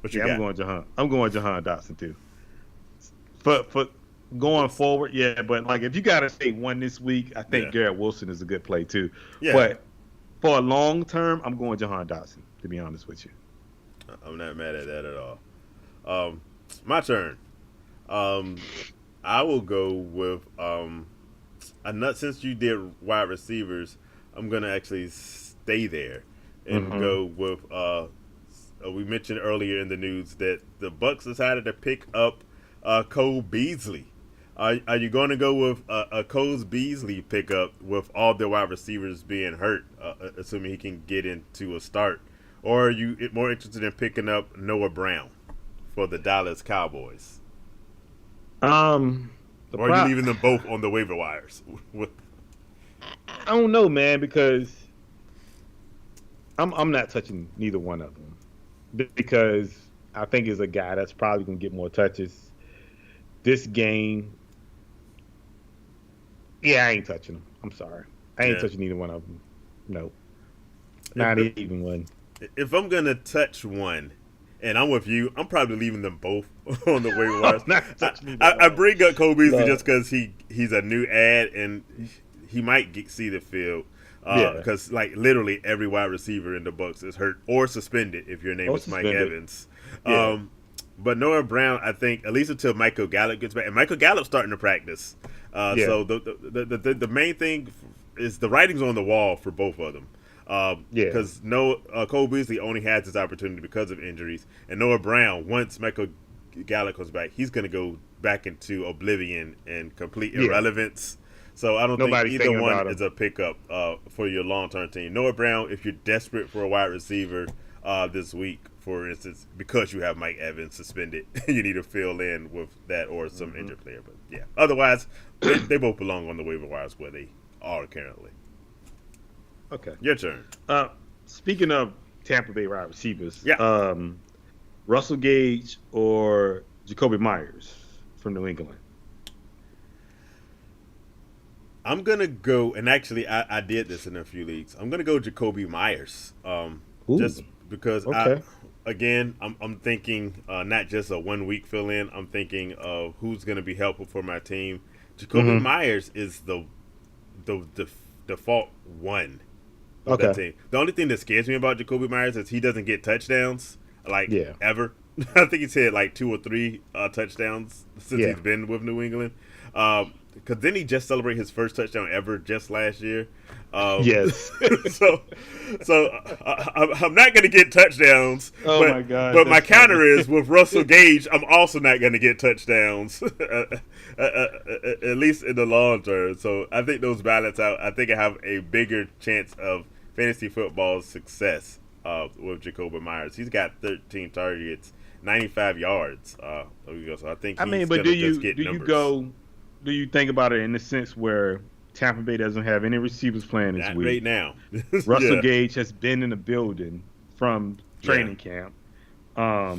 I'm going Jahan Dotson too. For going forward, but like if you got to say one this week, I think Garrett Wilson is a good play too. Yeah. But for a long term, I'm going Jahan Dotson, to be honest with you. I'm not mad at that at all. My turn. I will go with since you did wide receivers, I'm gonna actually stay there and go with we mentioned earlier in the news that the Bucs decided to pick up Cole Beasley. Are you going to go with a Cole Beasley pickup with all the wide receivers being hurt, assuming he can get into a start? Or are you more interested in picking up Noah Brown for the Dallas Cowboys? Or are you leaving them both on the waiver wires? I don't know, man, because I'm not touching neither one of them. Because I think he's a guy that's probably going to get more touches. This game, I ain't touching him. I'm sorry. I ain't touching either one of them. Nope. Not even one. If I'm going to touch one, and I'm with you, I'm probably leaving them both on the waiver wires. I bring up Cole Beasley just because he's a new ad, and he might see the field. Because like literally every wide receiver in the Bucs is hurt or suspended if your name is Mike Evans. But Noah Brown, I think, at least until Michael Gallup gets back, and Michael Gallup's starting to practice. So the main thing is the writing's on the wall for both of them. Because Cole Beasley only has his opportunity because of injuries, and Noah Brown, once Michael Gallup comes back, he's going to go back into oblivion and complete irrelevance. So I don't think either one is a pickup for your long-term team. Noah Brown, if you're desperate for a wide receiver this week, for instance, because you have Mike Evans suspended, you need to fill in with that or some injured player. But otherwise, they both belong on the waiver wires where they are currently. Okay, your turn. Speaking of Tampa Bay wide receivers, Russell Gage or Jacoby Myers from New England. I'm going to go, and actually I did this in a few leagues. I'm going to go Jacoby Myers. Just because, I'm thinking not just a 1 week fill in. I'm thinking of who's going to be helpful for my team. Jacoby Myers is the default one of that team. The only thing that scares me about Jacoby Myers is he doesn't get touchdowns, ever. I think he's had like 2 or 3 touchdowns since he's been with New England. Because then he just celebrated his first touchdown ever just last year. Yes. so I'm not going to get touchdowns. Oh, my God. But my counter is with Russell Gage, I'm also not going to get touchdowns, at least in the long term. So I think those balance out. I think I have a bigger chance of fantasy football success with Jacoby Myers. He's got 13 targets, 95 yards. So I think he's going to just get numbers. Do you think about it in the sense where Tampa Bay doesn't have any receivers playing this week? Right now. Russell Gage has been in the building from training camp. I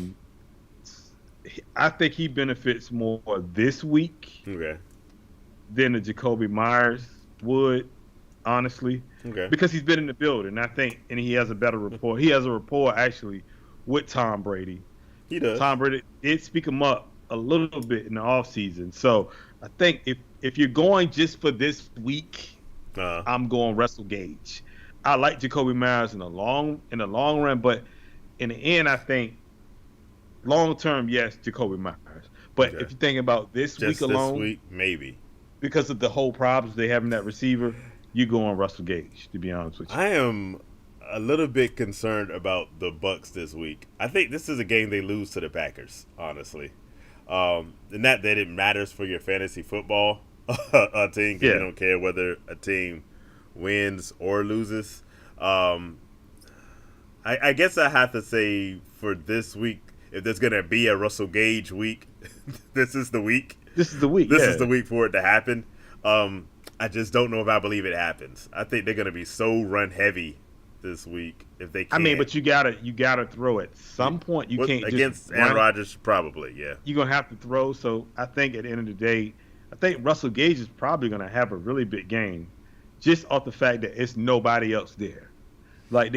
think he benefits more this week than the Jacoby Myers would, honestly. Because he's been in the building, I think, and he has a better rapport. He has a rapport, actually, with Tom Brady. He does. Tom Brady did speak him up a little bit in the offseason. So I think if you're going just for this week, I'm going Russell Gage. I like Jacoby Myers in the long run, but in the end, I think long term, yes, Jacoby Myers. But if you're thinking about this week alone, this week, maybe because of the whole problems they have in that receiver, you go on Russell Gage. To be honest with you, I am a little bit concerned about the Bucs this week. I think this is a game they lose to the Packers, honestly. Not that it matters for your fantasy football team, because you don't care whether a team wins or loses. I guess I have to say for this week, if there's gonna be a Russell Gage week, this is the week. This is the week. This is the week for it to happen. I just don't know if I believe it happens. I think they're gonna be so run heavy this week if they can. I mean, but you gotta throw at some point. You can't against just Aaron Rodgers, probably. Yeah, you're gonna have to throw. So I think at the end of the day, I think Russell Gage is probably gonna have a really big game, just off the fact that it's nobody else there. Like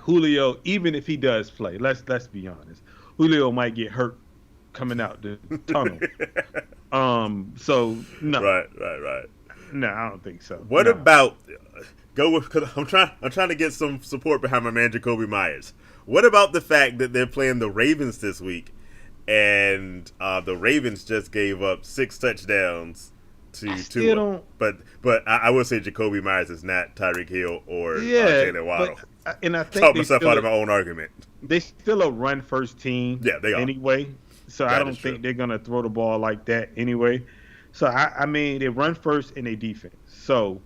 Julio, even if he does play, let's be honest, Julio might get hurt coming out the tunnel. So no. Right. No, I don't think so. What about go with? Cause I'm trying to get some support behind my man Jacoby Myers. What about the fact that they're playing the Ravens this week, and the Ravens just gave up 6 touchdowns to Tua? But I would say Jacoby Myers is not Tyreek Hill or Jalen Waddle. And I think talk myself out of my own argument. They still a run first team. Yeah, they are anyway. So I don't think they're gonna throw the ball like that anyway. So I mean, they run first and they defense. So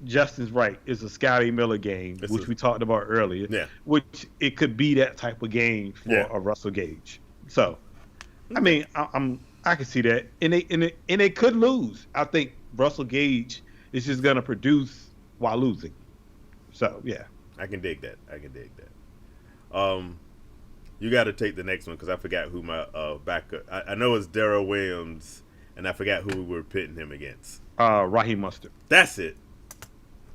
Justin's right. It's a Scotty Miller game, which we talked about earlier. Yeah. Which it could be that type of game for a Russell Gage. So, I mean, I can see that, and they could lose. I think Russell Gage is just gonna produce while losing. So yeah, I can dig that. You got to take the next one because I forgot who my backup. I know it's Darrell Williams, and I forgot who we were pitting him against. Raheem Mostert. That's it.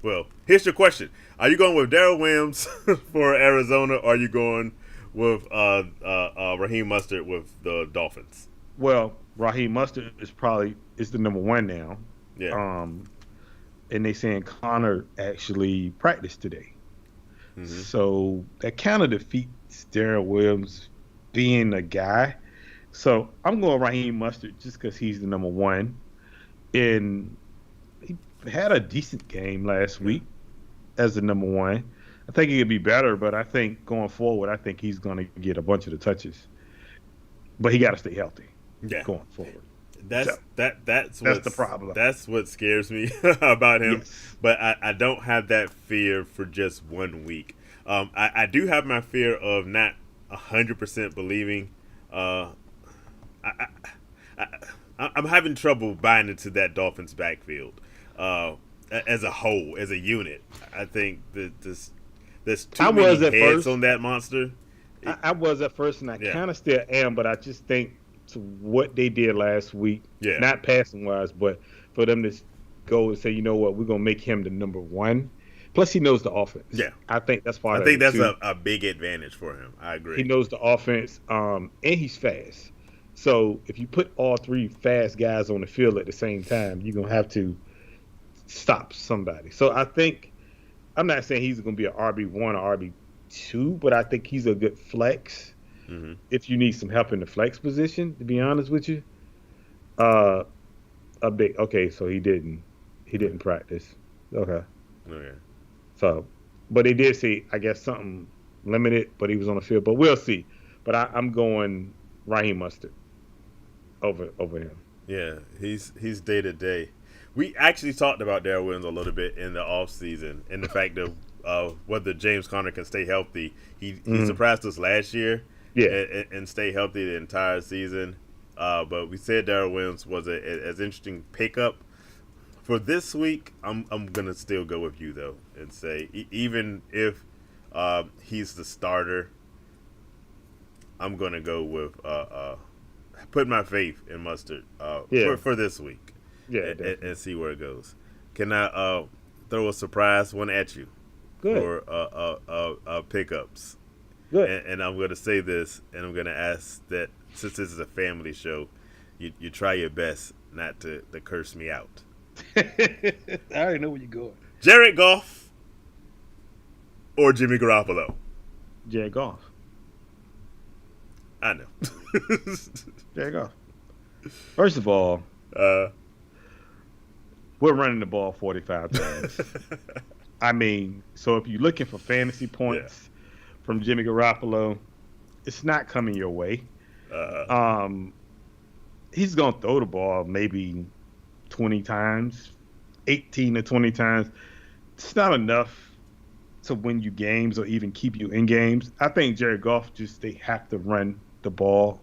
Well, here's your question: are you going with Darrell Williams for Arizona, or are you going with Raheem Mostert with the Dolphins? Well, Raheem Mostert is the number one now. Yeah. And they saying Connor actually practiced today. Mm-hmm. So that kind of defeats Darrell Williams being a guy. So I'm going Raheem Mostert just because he's the number one. And he had a decent game last week as the number one. I think he could be better, but I think going forward, I think he's going to get a bunch of the touches. But he got to stay healthy going forward. That's the problem. That's what scares me about him. Yes. But I don't have that fear for just 1 week. I do have my fear of not 100% believing. I'm having trouble buying into that Dolphins backfield as a whole, as a unit. I think that there's too many heads on that monster. I was at first, and I kind of still am, but I just think to what they did last week, not passing wise, but for them to go and say, you know what, we're gonna make him the number one. Plus, he knows the offense. Yeah, I think that's part. I think that's a big advantage for him. I agree. He knows the offense, and he's fast. So if you put all 3 fast guys on the field at the same time, you're gonna have to stop somebody. So I think I'm not saying he's gonna be an RB1 or RB2, but I think he's a good flex. Mm-hmm. If you need some help in the flex position, to be honest with you, so he didn't practice. Okay. So, but they did say, I guess, something limited, but he was on the field. But we'll see. But I'm going Raheem Mostert over him. Yeah, he's day to day. We actually talked about Darrell Williams a little bit in the offseason and the fact of whether James Conner can stay healthy. He surprised us last year. Yeah, and stay healthy the entire season. But we said Darrell Williams was as interesting pickup for this week. I'm gonna still go with you though and say even if he's the starter, I'm gonna go with put my faith in Mostert for this week. Yeah, and see where it goes. Can I throw a surprise one at you? Good. For pickups. Good. And I'm going to say this, and I'm going to ask that since this is a family show, you try your best not to curse me out. I already know where you're going. Jared Goff or Jimmy Garoppolo? Jared Goff. I know. Jared Goff. First of all, we're running the ball 45 times. I mean, so if you're looking for fantasy points from Jimmy Garoppolo, it's not coming your way. He's going to throw the ball maybe 20 times, 18 to 20 times. It's not enough to win you games or even keep you in games. I think Jared Goff they have to run the ball.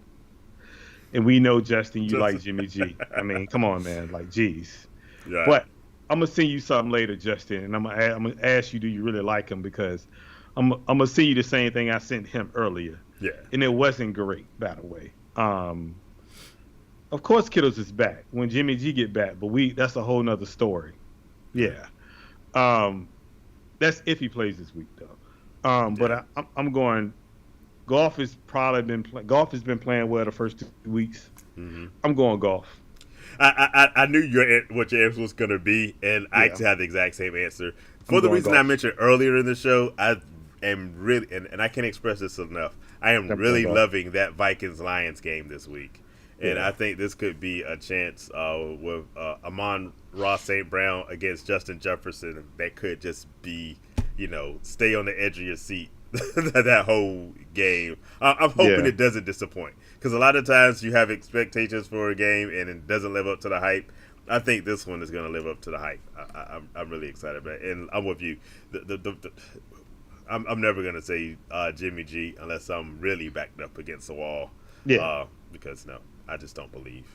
And we know, Justin, you like Jimmy G. I mean, come on, man. Like, geez. Right. But I'm going to send you something later, Justin. And I'm going to ask you, do you really like him? Because I'm going to send you the same thing I sent him earlier. Yeah. And it wasn't great, by the way. Of course, Kittles is back when Jimmy G get back. But that's a whole nother story. Yeah. That's if he plays this week, though. But I'm going. Goff has been playing well the first 2 weeks. Mm-hmm. I'm going Goff. I knew what your answer was going to be, and I actually had the exact same answer. For the reason I mentioned earlier in the show, I am really, and I can't express this enough, I am really loving that Vikings-Lions game this week. And I think this could be a chance with Amon-Ra St. Brown against Justin Jefferson that could just be, stay on the edge of your seat that whole game. I'm hoping it doesn't disappoint, because a lot of times you have expectations for a game and it doesn't live up to the hype. I think this one is going to live up to the hype. I'm really excited about it, and I'm with you. I'm never going to say Jimmy G unless I'm really backed up against the wall. Yeah. Because I just don't believe.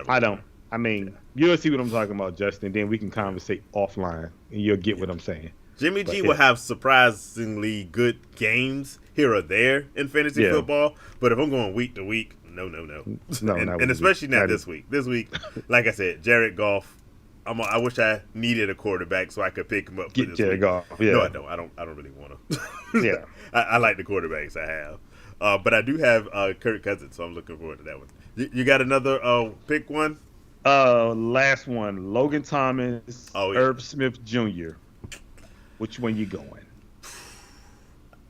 I don't. I mean, you'll see what I'm talking about, Justin. Then we can conversate offline, and you'll get what I'm saying. Jimmy G will have surprisingly good games here or there in fantasy football, but if I'm going week to week, no. And especially not this week. This week, like I said, Jared Goff. I wish I needed a quarterback so I could pick him up for this Jared week. Goff. Yeah. No, I don't. I don't really want to. Yeah. I like the quarterbacks I have, but I do have Kirk Cousins, so I'm looking forward to that one. You got another pick one? Last one: Logan Thomas, Herb Smith Jr. Which one you going?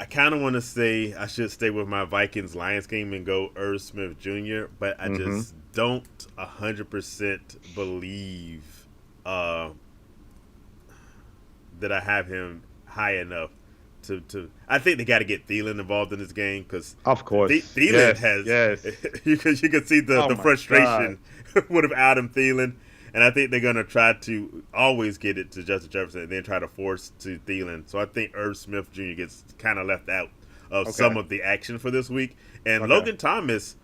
I kind of want to say I should stay with my Vikings-Lions game and go Irv Smith Jr., but I just don't 100% believe that I have him high enough to. I think they got to get Thielen involved in this game, because of course Thielen has. You can see the frustration with Adam Thielen. And I think they're going to try to always get it to Justin Jefferson and then try to force to Thielen. So I think Irv Smith Jr. gets kind of left out of some of the action for this week. And Logan Thomas,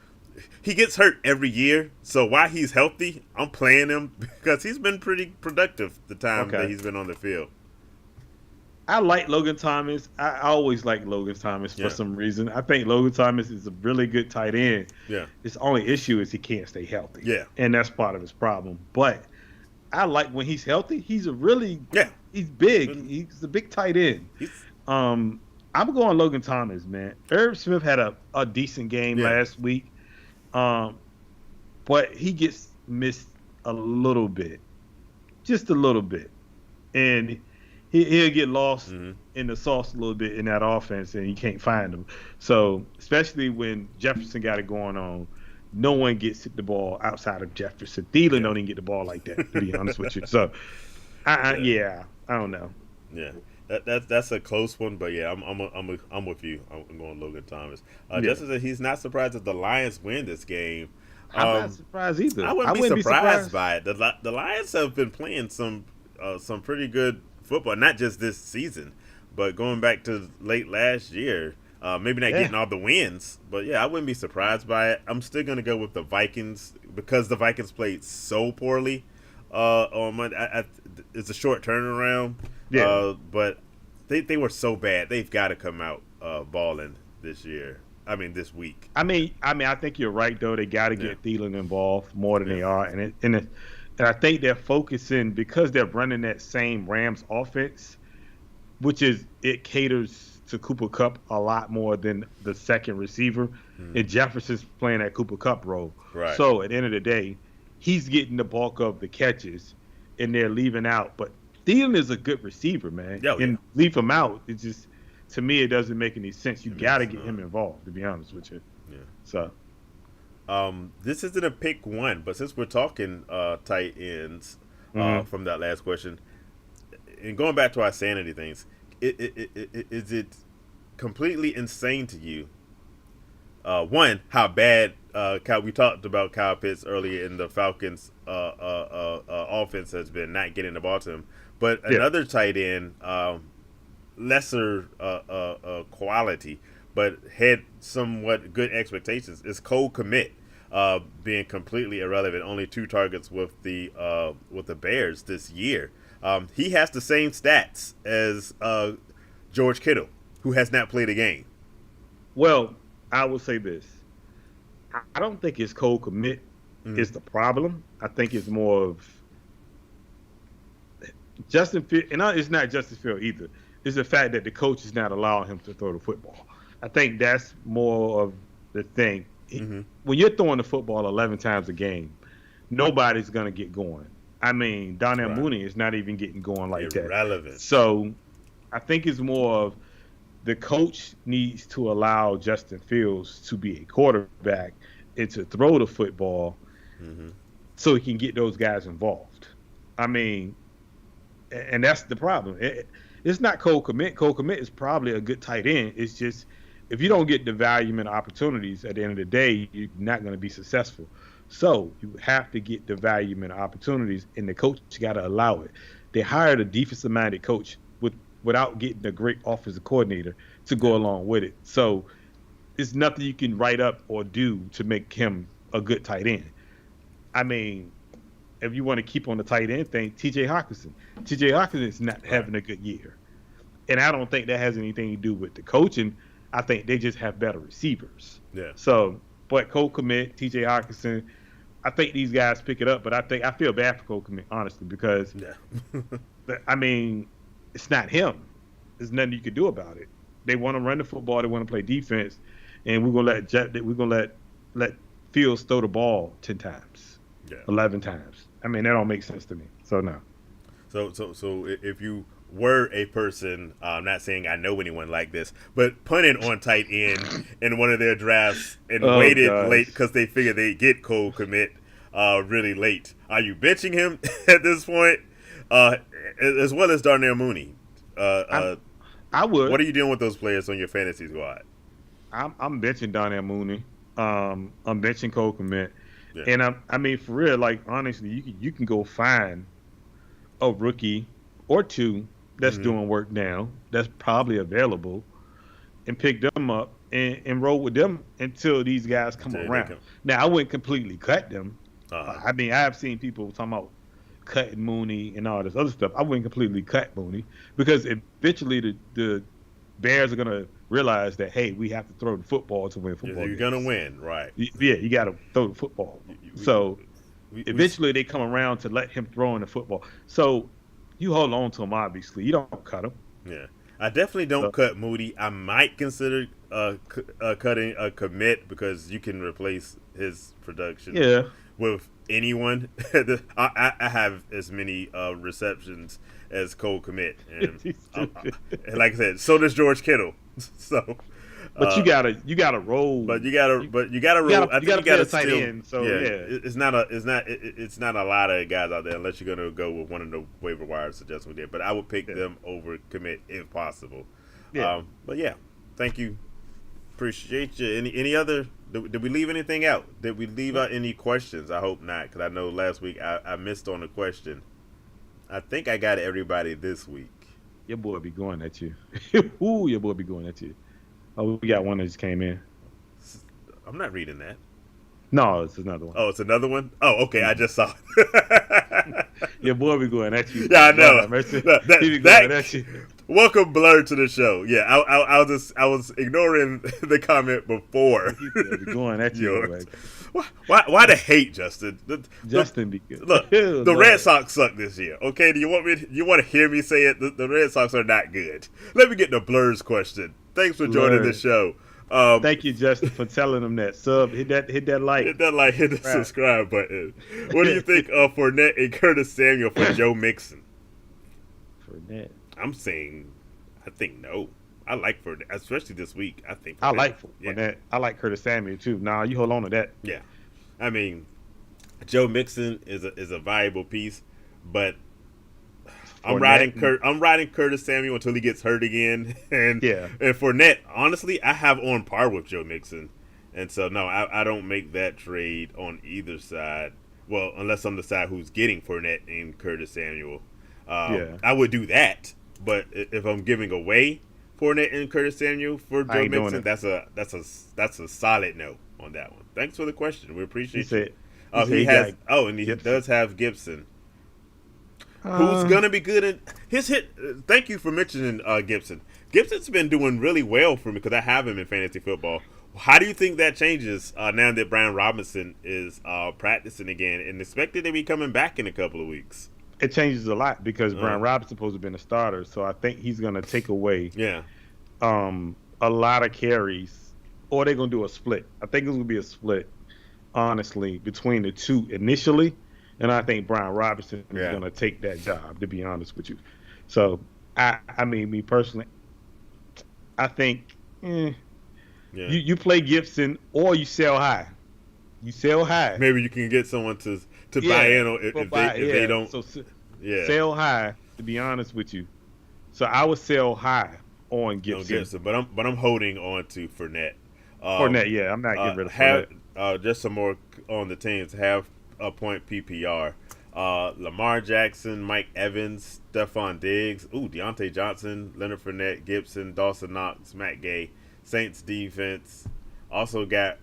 he gets hurt every year. So while he's healthy, I'm playing him because he's been pretty productive the time that he's been on the field. I like Logan Thomas. I always like Logan Thomas for some reason. I think Logan Thomas is a really good tight end. Yeah. His only issue is he can't stay healthy. Yeah. And that's part of his problem. But I like when he's healthy. He's he's big. He's a big tight end. I'm going Logan Thomas, man. Irv Smith had a decent game last week. But he gets missed a little bit. Just a little bit. And he'll get lost in the sauce a little bit in that offense, and you can't find him. So, especially when Jefferson got it going on, no one gets the ball outside of Jefferson. Thielen don't even get the ball like that, to be honest with you. So, I don't know. Yeah, that's a close one, but yeah, I'm with you. I'm going Logan Thomas. Justin said he's not surprised that the Lions win this game. I'm not surprised either. I wouldn't be surprised by it. The Lions have been playing some pretty good football, not just this season, but going back to late last year. Maybe not getting all the wins, but yeah, I wouldn't be surprised by it. I'm still gonna go with the Vikings because the Vikings played so poorly on Monday. It's a short turnaround, but they were so bad. They've got to come out balling this week. I think you're right though. They got to get Thielen involved more than they are, and I think they're focusing because they're running that same Rams offense, which is it caters to Cooper Kupp a lot more than the second receiver. And Jefferson's playing that Cooper Kupp role. Right. So at the end of the day, he's getting the bulk of the catches, and they're leaving out. But Thielen is a good receiver, man. And leave him out, it just, to me, it doesn't make any sense. You got to get him involved, to be honest with you. Yeah. So. This isn't a pick one, but since we're talking tight ends from that last question, and going back to our sanity things, is it completely insane to you? One, how bad we talked about Kyle Pitts earlier in the Falcons' offense has been not getting the ball to him, but another tight end lesser quality, but had somewhat good expectations, is Cole Kmet, being completely irrelevant. Only 2 targets with the Bears this year. He has the same stats as George Kittle, who has not played a game. Well, I will say this. I don't think it's Cole Kmet is the problem. I think it's more of Justin Field, and it's not Justin Field either. It's the fact that the coach is not allowing him to throw the football. I think that's more of the thing. When you're throwing the football 11 times a game, nobody's going to get going. I mean, Darnell Mooney is not even getting going like Irrelevant. that. So I think it's more of the coach needs to allow Justin Fields to be a quarterback and to throw the football so he can get those guys involved. I mean, and that's the problem. It's not Cole Kmet. Cole Kmet is probably a good tight end. It's just if you don't get the volume and opportunities at the end of the day, you're not going to be successful. So you have to get the volume and opportunities, and the coach got to allow it. They hired a defensive-minded coach without getting a great offensive coordinator to go along with it. So it's nothing you can write up or do to make him a good tight end. I mean, if you want to keep on the tight end thing, T.J. Hockenson. T.J. Hockenson is not having a good year. And I don't think that has anything to do with the coaching. I think they just have better receivers. Yeah. So, but Cole Kmet, T.J. Hockenson, I think these guys pick it up. But I feel bad for Cole Kmet, honestly, because, I mean, it's not him. There's nothing you can do about it. They want to run the football. They want to play defense. And we're gonna let Fields throw the ball 10 times, 11 times. I mean, that don't make sense to me. So no. So if you were a person, I'm not saying I know anyone like this, but punted on tight end in one of their drafts and waited late because they figured they'd get Cole Kmet really late. Are you benching him at this point, as well as Darnell Mooney? I would. What are you doing with those players on your fantasy squad? I'm benching Darnell Mooney. I'm benching Cole Kmet. Yeah. And I mean, for real, like, honestly, you can go find a rookie or two that's doing work now, that's probably available, and pick them up and roll with them until these guys come around. Now, I wouldn't completely cut them. I mean, I have seen people talking about cutting Mooney and all this other stuff. I wouldn't completely cut Mooney because eventually the Bears are going to realize that, hey, we have to throw the football to win football. You're going to win, right? Yeah, you got to throw the football. Eventually they come around to let him throw in the football. So you hold on to him, obviously. You don't cut him. Yeah. I definitely don't cut Moody. I might consider cutting a Kmet because you can replace his production with anyone. I have as many receptions as Cole Kmet, and like I said, so does George Kittle. So, but you gotta roll. But you gotta roll. I think you gotta tight end. So it's not a lot of guys out there unless you're gonna go with one of the waiver wire suggestions we did. But I would pick them over Kmet if possible. Yeah. But yeah, thank you. Appreciate you. Any other? Did we leave anything out? Did we leave out any questions? I hope not, because I know last week I missed on a question. I think I got everybody this week. Your boy be going at you. Ooh, your boy be going at you. Oh, we got one that just came in. I'm not reading that. No, it's another one. Oh, it's another one? Oh, okay. I just saw it. Your boy be going at you. Yeah, I know. He be going at you. Welcome, Blur, to the show. Yeah, I was ignoring the comment before. He be going at you. Why the hate, Justin? Justin be good. Look, the Red Sox suck this year. Okay, do you want to hear me say it? The Red Sox are not good. Let me get the Blur's question. Thanks for joining the show. Thank you, Justin, for telling them that. Hit that like. Hit the subscribe button. What do you think of Fournette and Curtis Samuel for Joe Mixon? Fournette. I'm saying, I think no. I like Fournette, especially this week. I think I like Fournette. Yeah. I like Curtis Samuel too. Nah, you hold on to that. Yeah, I mean, Joe Mixon is a valuable piece, but I'm riding Curtis Samuel until he gets hurt again. And Fournette, honestly, I have on par with Joe Mixon. And so, no, I don't make that trade on either side. Well, unless I'm the side who's getting Fournette and Curtis Samuel. I would do that. But if I'm giving away Fournette and Curtis Samuel for Joe Mixon, that's a solid no on that one. Thanks for the question. We appreciate it. He does have Gibson. Who's gonna be good in his hit? Thank you for mentioning Gibson. Gibson's been doing really well for me because I have him in fantasy football. How do you think that changes now that Brian Robinson is practicing again and expected to be coming back in a couple of weeks? It changes a lot because Brian Robinson's supposed to have been a starter, so I think he's gonna take away a lot of carries, or they're gonna do a split. I think it's gonna be a split, honestly, between the two initially. And I think Brian Robinson is going to take that job, to be honest with you. So, I mean, me personally, I think you play Gibson or you sell high. You sell high. Maybe you can get someone to buy in if they don't. So, sell high, to be honest with you. So I would sell high on Gibson. But I'm holding on to Fournette. Fournette, I'm not getting rid of Fournette. Just some more on the teams. Have a point PPR. Lamar Jackson, Mike Evans, Stephon Diggs, Deontay Johnson, Leonard Fournette, Gibson, Dawson Knox, Matt Gay, Saints defense. Also got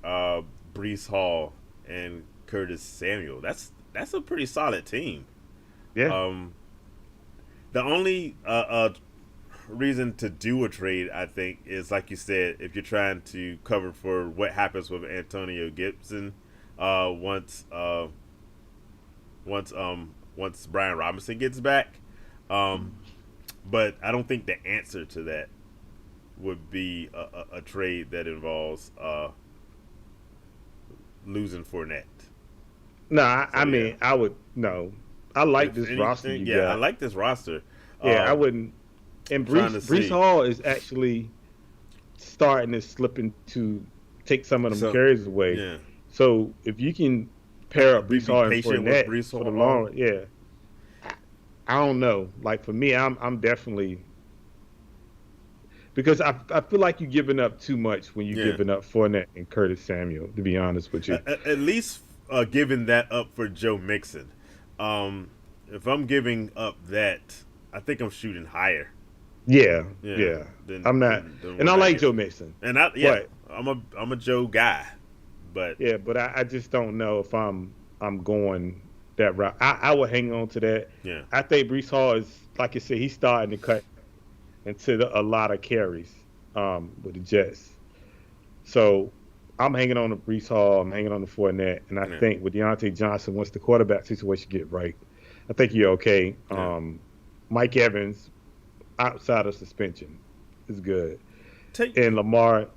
Breece Hall and Curtis Samuel. That's a pretty solid team. Yeah. The only reason to do a trade, I think, is like you said, if you're trying to cover for what happens with Antonio Gibson once Brian Robinson gets back. But I don't think the answer to that would be a trade that involves losing Fournette. No, I mean, I would no. I like this roster. I like this roster. I wouldn't. And Breece Hall is actually starting to slip into take some of them carries away. Yeah. So if you can pair up Breece Hall and Fournette for the long, I don't know. Like for me, I'm definitely because I feel like you're giving up too much when you're giving up Fournette and Curtis Samuel. To be honest with you, at least giving that up for Joe Mixon. If I'm giving up that, I think I'm shooting higher. Yeah. I'm not, and I like Joe Mixon. And I'm a Joe guy, but I just don't know if I'm going that route. I would hang on to that. Yeah, I think Breece Hall is, like you said, he's starting to cut into a lot of carries with the Jets. So I'm hanging on to Breece Hall. I'm hanging on to Fournette, and I think with Deontay Johnson, once the quarterback situation get right, I think you're okay. Yeah. Mike Evans, outside of suspension, is good. And Lamar,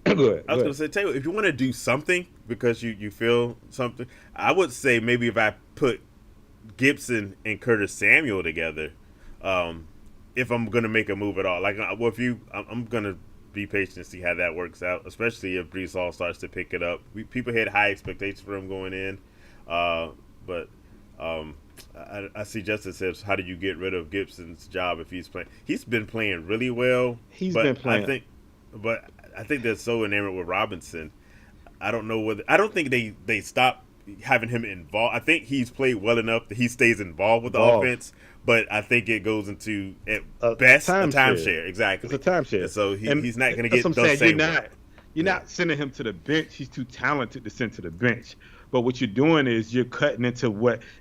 good. I was going to say, tell you, if you want to do something because you feel something, I would say maybe if I put Gibson and Curtis Samuel together, if I'm going to make a move at all. Like, I'm going to be patient and see how that works out, especially if Breece Hall starts to pick it up. People had high expectations for him going in, but I see Justin says, how do you get rid of Gibson's job if he's playing? He's been playing really well. He's been playing. I think they're so enamored with Robinson. I don't think they stop having him involved. I think he's played well enough that he stays involved with the offense, but I think it goes into, at best, a timeshare. Exactly. It's a timeshare. And so he's not going to get those same. You're not sending him to the bench. He's too talented to send to the bench. But what you're doing is you're cutting into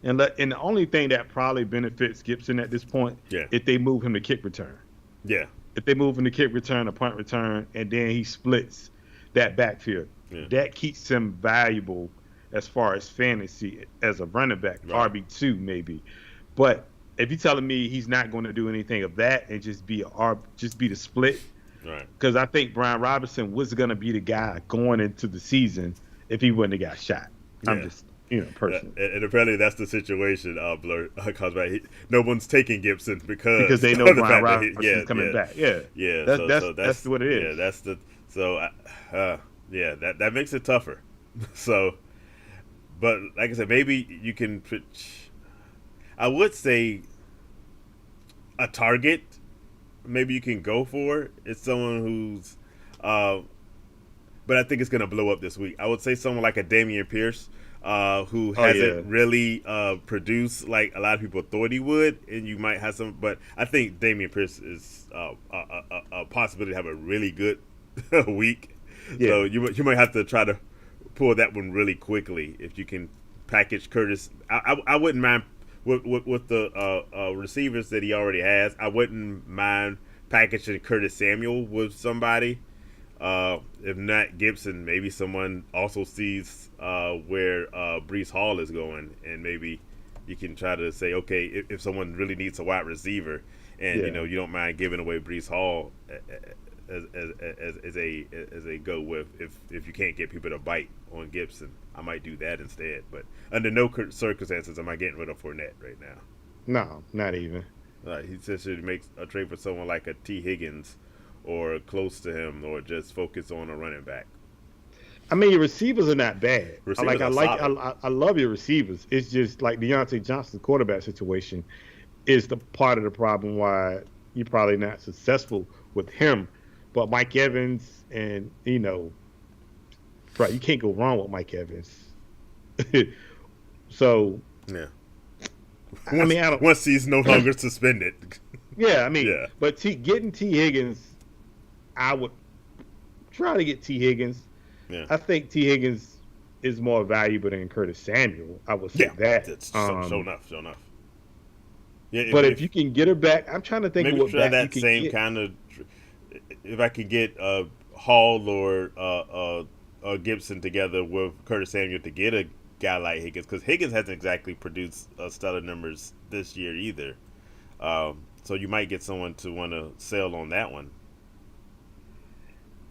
and the only thing that probably benefits Gibson at this point, if they move him to kick return. Yeah. If they move him to kick return, a punt return, and then he splits that backfield, that keeps him valuable as far as fantasy as a running back, RB2 maybe. But if you're telling me he's not going to do anything of that and just be the split, right? Because I think Brian Robinson was going to be the guy going into the season if he wouldn't have got shot. I'm just, personally. And apparently that's the situation, Blur, because no one's taking Gibson because they know Brian Robinson's coming back. Yeah. That's what it is. Yeah, that's the that makes it tougher. So, but like I said, maybe you can put. I would say a target. Maybe you can go for it's someone who's. But I think it's going to blow up this week. I would say someone like a Dameon Pierce. who hasn't really produced like a lot of people thought he would, and you might have some. But I think Dameon Pierce is a possibility to have a really good week. Yeah. So you might have to try to pull that one really quickly if you can package Curtis. I wouldn't mind with the receivers that he already has. I wouldn't mind packaging Curtis Samuel with somebody. If not Gibson, maybe someone also sees where Breece Hall is going, and maybe you can try to say, okay, if someone really needs a wide receiver, and you don't mind giving away Breece Hall as a go with, if you can't get people to bite on Gibson, I might do that instead. But under no circumstances am I getting rid of Fournette right now. No, not even. He says should make a trade for someone like a T. Higgins or close to him, or just focus on a running back. I mean, your receivers are not bad. I love your receivers. It's just like Deontay Johnson's quarterback situation is the part of the problem why you're probably not successful with him. But Mike Evans, and right, you can't go wrong with Mike Evans. So yeah, once he's no longer suspended. Yeah, but getting T. Higgins, I would try to get T. Higgins. Yeah. I think T. Higgins is more valuable than Curtis Samuel. I would say that. Sure enough. Yeah, if you can get her back, I'm trying to think of what back that you same get. kind of. If I could get Hall or Gibson together with Curtis Samuel to get a guy like Higgins, because Higgins hasn't exactly produced stellar numbers this year either. So you might get someone to want to sell on that one.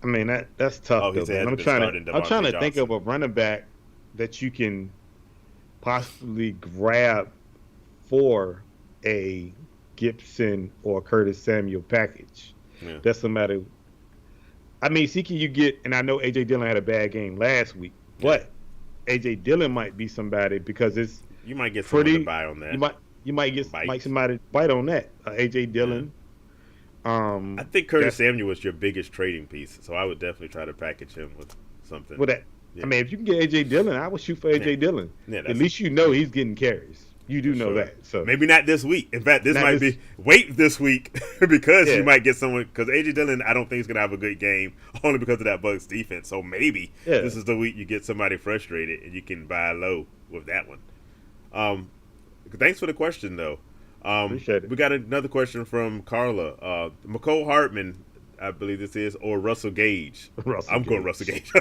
I mean, that's tough. I'm trying to think of a running back that you can possibly grab for a Gibson or Curtis Samuel package. Yeah. That's somebody. I mean, can you get? And I know AJ Dillon had a bad game last week, but AJ Dillon might be somebody because it's you might get someone to buy on that. You might get somebody to bite on that. AJ Dillon. Yeah. I think Curtis Samuel was your biggest trading piece, so I would definitely try to package him with something. With that, yeah. I mean, if you can get AJ Dillon, I would shoot for AJ Dillon. Yeah, at least he's getting carries. You do know that. So maybe not this week. In fact, wait this week because you might get someone, because AJ Dillon I don't think is going to have a good game only because of that Bucs defense. So maybe this is the week you get somebody frustrated and you can buy low with that one. Thanks for the question though. Appreciate it. We got another question from Carla. McCole Hartman, I believe this is, or Russell Gage. Going Russell Gage.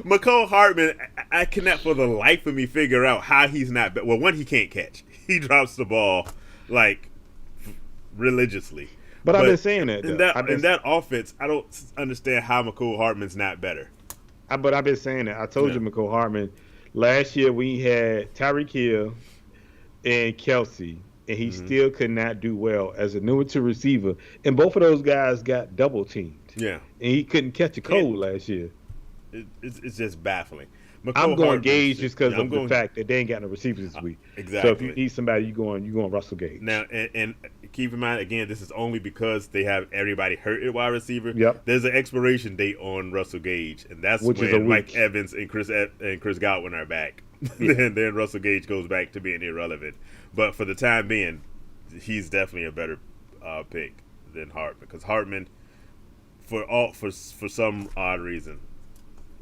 McCole Hartman, I cannot for the life of me figure out how he's not. Well, one, he can't catch. He drops the ball like religiously. But I've been saying that. In that offense, I don't understand how McCole Hartman's not better. But I've been saying that. I told you McCole Hartman last year we had Tyreek Hill and Kelsey, and he still could not do well as a number 2 receiver. And both of those guys got double teamed. Yeah, and he couldn't catch a cold last year. It's just baffling. I'm going Gage just because of the fact that they ain't got no receivers this week. Exactly. So if you need somebody, you're going Russell Gage. Now, and keep in mind, again, this is only because they have everybody hurt at wide receiver. Yep. There's an expiration date on Russell Gage, and that's when Mike Evans and Chris Godwin are back. Yeah. then Russell Gage goes back to being irrelevant. But for the time being, he's definitely a better pick than Hartman, because Hartman, for some odd reason,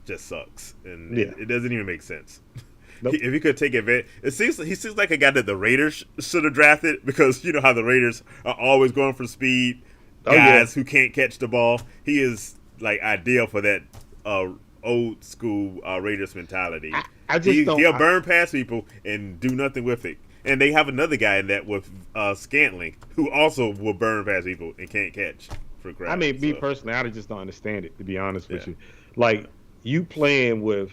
just sucks, and it doesn't even make sense. Nope. If he could take advantage, he seems like a guy that the Raiders should have drafted, because you know how the Raiders are always going for speed guys who can't catch the ball. He is like ideal for that old school Raiders mentality. He'll burn past people and do nothing with it. And they have another guy in that with Scantling, who also will burn past people and can't catch for grabs. I mean, me personally, I just don't understand it, to be honest with you. Like, you playing with,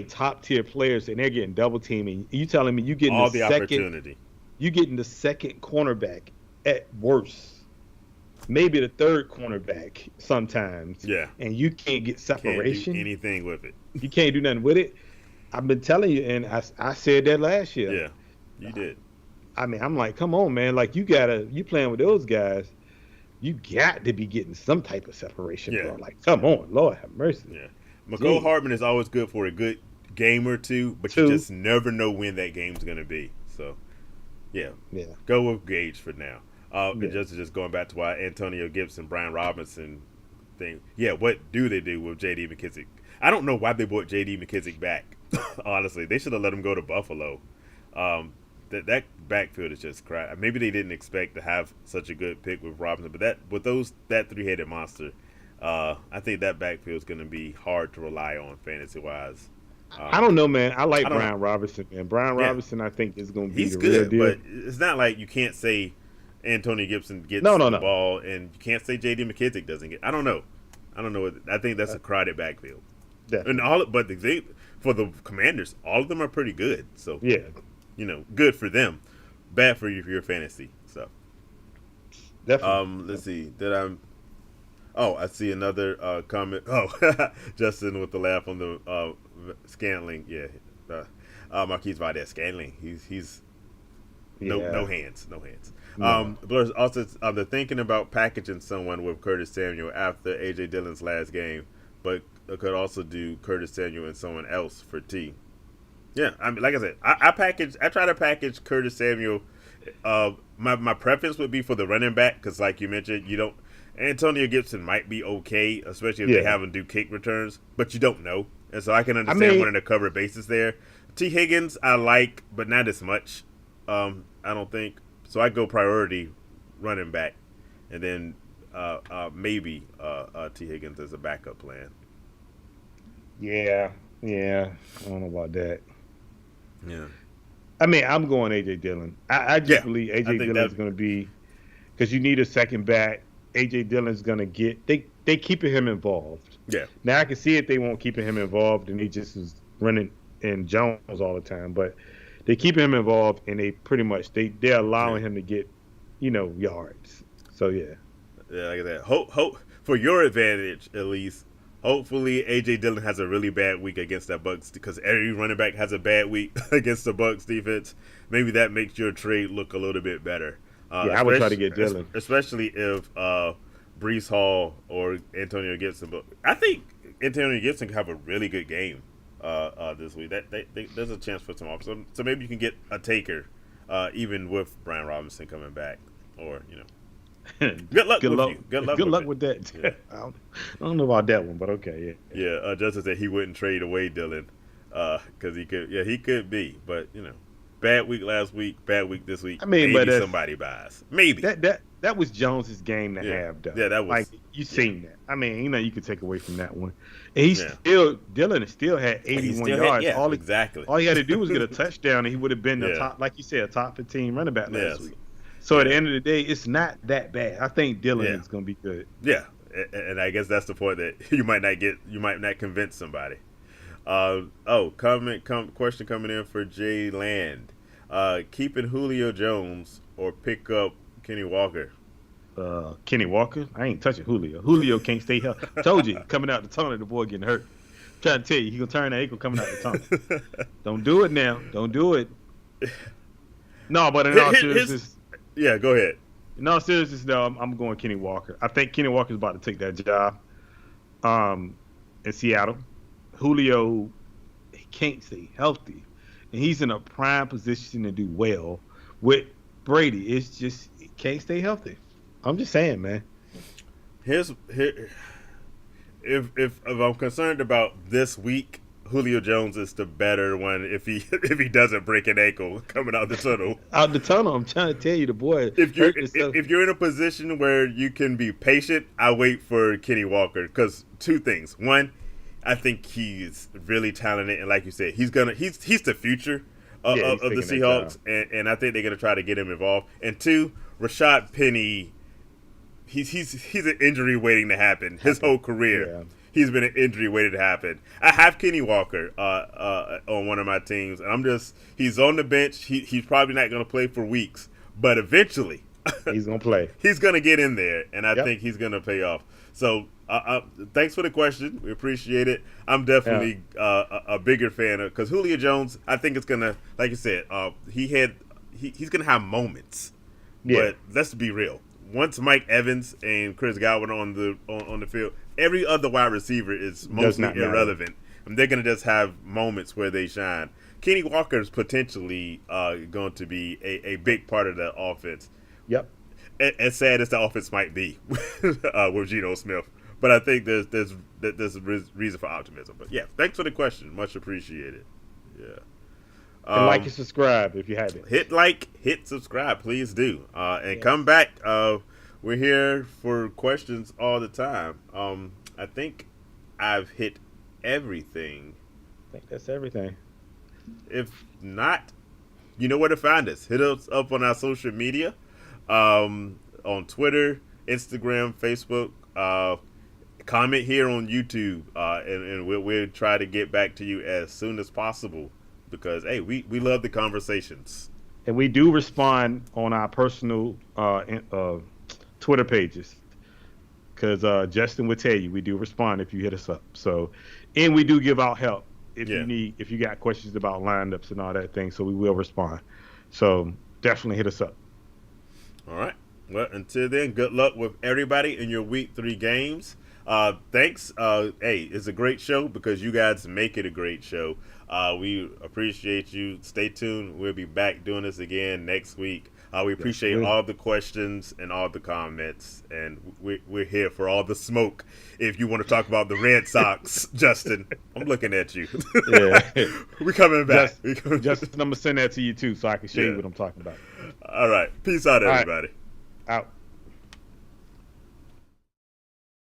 top tier players, and they're getting double teaming. You telling me you getting all the opportunity? You getting the second cornerback at worst, maybe the third cornerback sometimes. Yeah, and you can't get separation. Can't do anything with it. You can't do nothing with it. I've been telling you, and I said that last year. Yeah, you did. I mean, I'm like, come on, man. Like, you playing with those guys. You got to be getting some type of separation, bro. Like, come on, Lord have mercy. Yeah. McCole Hartman is always good for a good game or two, but you just never know when that game's going to be. So, yeah. Go with Gage for now. And just going back to why Antonio Gibson, Brian Robinson thing. Yeah, what do they do with J.D. McKissick? I don't know why they brought J.D. McKissick back. Honestly, they should have let him go to Buffalo. That backfield is just crap. Maybe they didn't expect to have such a good pick with Robinson, but that three-headed monster, I think that backfield is going to be hard to rely on fantasy-wise. I don't know, man. I like Brian Robinson, and Brian Robinson, I think, is going to be He's the good, real deal. But it's not like you can't say Antonio Gibson gets the ball, and you can't say J.D. McKissick doesn't get. I don't know. I think that's a crowded backfield. Definitely. For the Commanders, all of them are pretty good. So yeah, good for them, bad for your fantasy. So definitely. Let's see. I see another comment. Oh, Justin with the laugh on the Scantling. Yeah, Marquise Valdez Scantling. He's no hands. No. Blur's also they're thinking about packaging someone with Curtis Samuel after AJ Dillon's last game, but could also do Curtis Samuel and someone else for T. Yeah, I mean, like I said, I try to package Curtis Samuel. My preference would be for the running back because, like you mentioned, Antonio Gibson might be okay, especially if they have him do kick returns, but you don't know, and so I can understand wanting to cover bases there. T. Higgins I like, but not as much. I don't think so. I go priority running back, and then maybe T. Higgins as a backup plan. Yeah. I don't know about that. Yeah. I mean, I'm going A.J. Dillon. I just believe A.J. Dillon's going to be, because you need a second back. A.J. Dillon's going to get, they keeping him involved. Yeah. Now I can see if they won't keep him involved and he just is running in Jones all the time, but they keep him involved and they pretty much, they're allowing him to get, yards. So yeah. Yeah, like that. Hope for your advantage at least. Hopefully, A.J. Dillon has a really bad week against that Bucs because every running back has a bad week against the Bucs defense. Maybe that makes your trade look a little bit better. I would try to get Dillon, especially if Breece Hall or Antonio Gibson. But I think Antonio Gibson can have a really good game this week. There's a chance for some offers. So maybe you can get a taker, even with Brian Robinson coming back, or Good luck with that. Yeah. I don't know about that one, but okay, yeah. Yeah, Justin said he wouldn't trade away Dillon because he could. Yeah, he could be, but bad week last week, bad week this week. I mean, maybe somebody buys. Maybe that was Jones's game to have, though. Yeah, that was. Like you seen that. I mean, you could take away from that one. And Dillon still had 81 yards. Exactly. All he had to do was get a touchdown, and he would have been the top, like you said, a top 15 running back last week. So at the end of the day, it's not that bad. I think Dillon is going to be good. Yeah, and I guess that's the point that you might not convince somebody. Question coming in for Jay Land. Keeping Julio Jones or pick up Kenny Walker? Kenny Walker? I ain't touching Julio. Julio can't stay healthy. Told you, coming out the tunnel, the boy getting hurt. I'm trying to tell you, he going to turn that ankle coming out the tunnel. Don't do it now. Don't do it. No, but in all seriousness. Yeah, go ahead. In all seriousness, though, I'm going Kenny Walker. I think Kenny Walker's about to take that job in Seattle. Julio, he can't stay healthy. And he's in a prime position to do well. With Brady, it's just he can't stay healthy. I'm just saying, man. If I'm concerned about this week, Julio Jones is the better one if he doesn't break an ankle coming out the tunnel. Out the tunnel, I'm trying to tell you, the boy. If you're in a position where you can be patient, I wait for Kenny Walker because two things. One, I think he's really talented, and like you said, he's the future of the Seahawks, and I think they're gonna try to get him involved. And two, Rashad Penny, he's an injury waiting to happen his whole career. Yeah. He's been an injury waiting to happen. I have Kenny Walker on one of my teams, and he's on the bench. He's probably not going to play for weeks, but eventually he's going to play. He's going to get in there, and I think he's going to pay off. So thanks for the question. We appreciate it. I'm definitely a bigger fan of because Julio Jones, I think it's going to, like you said, he's going to have moments. Yeah. But let's be real. Once Mike Evans and Chris Godwin on the field, every other wide receiver is mostly irrelevant. they're going to just have moments where they shine. Kenny Walker is potentially going to be a big part of the offense. Yep. As sad as the offense might be with Geno Smith, but I think there's reason for optimism. But yeah, thanks for the question, much appreciated. Yeah. And like and subscribe if you haven't. Hit subscribe, please do. And come back. We're here for questions all the time. I think I've hit everything. I think that's everything. If not, you know where to find us. Hit us up on our social media, on Twitter, Instagram, Facebook. Comment here on YouTube, and we'll try to get back to you as soon as possible because, hey, we love the conversations. And we do respond on our personal Twitter pages because Justin would tell you we do respond if you hit us up. So, and we do give out help if you got questions about lineups and all that thing. So we will respond. So definitely hit us up. All right. Well, until then, good luck with everybody in your week 3 games. Thanks. Hey, it's a great show because you guys make it a great show. We appreciate you. Stay tuned. We'll be back doing this again next week. We appreciate all the questions and all the comments, and we're here for all the smoke. If you want to talk about the Red Sox, Justin, I'm looking at you. Yeah, we're coming back. Justin, I'm gonna send that to you too, so I can show you what I'm talking about. All right, peace out, everybody. Out.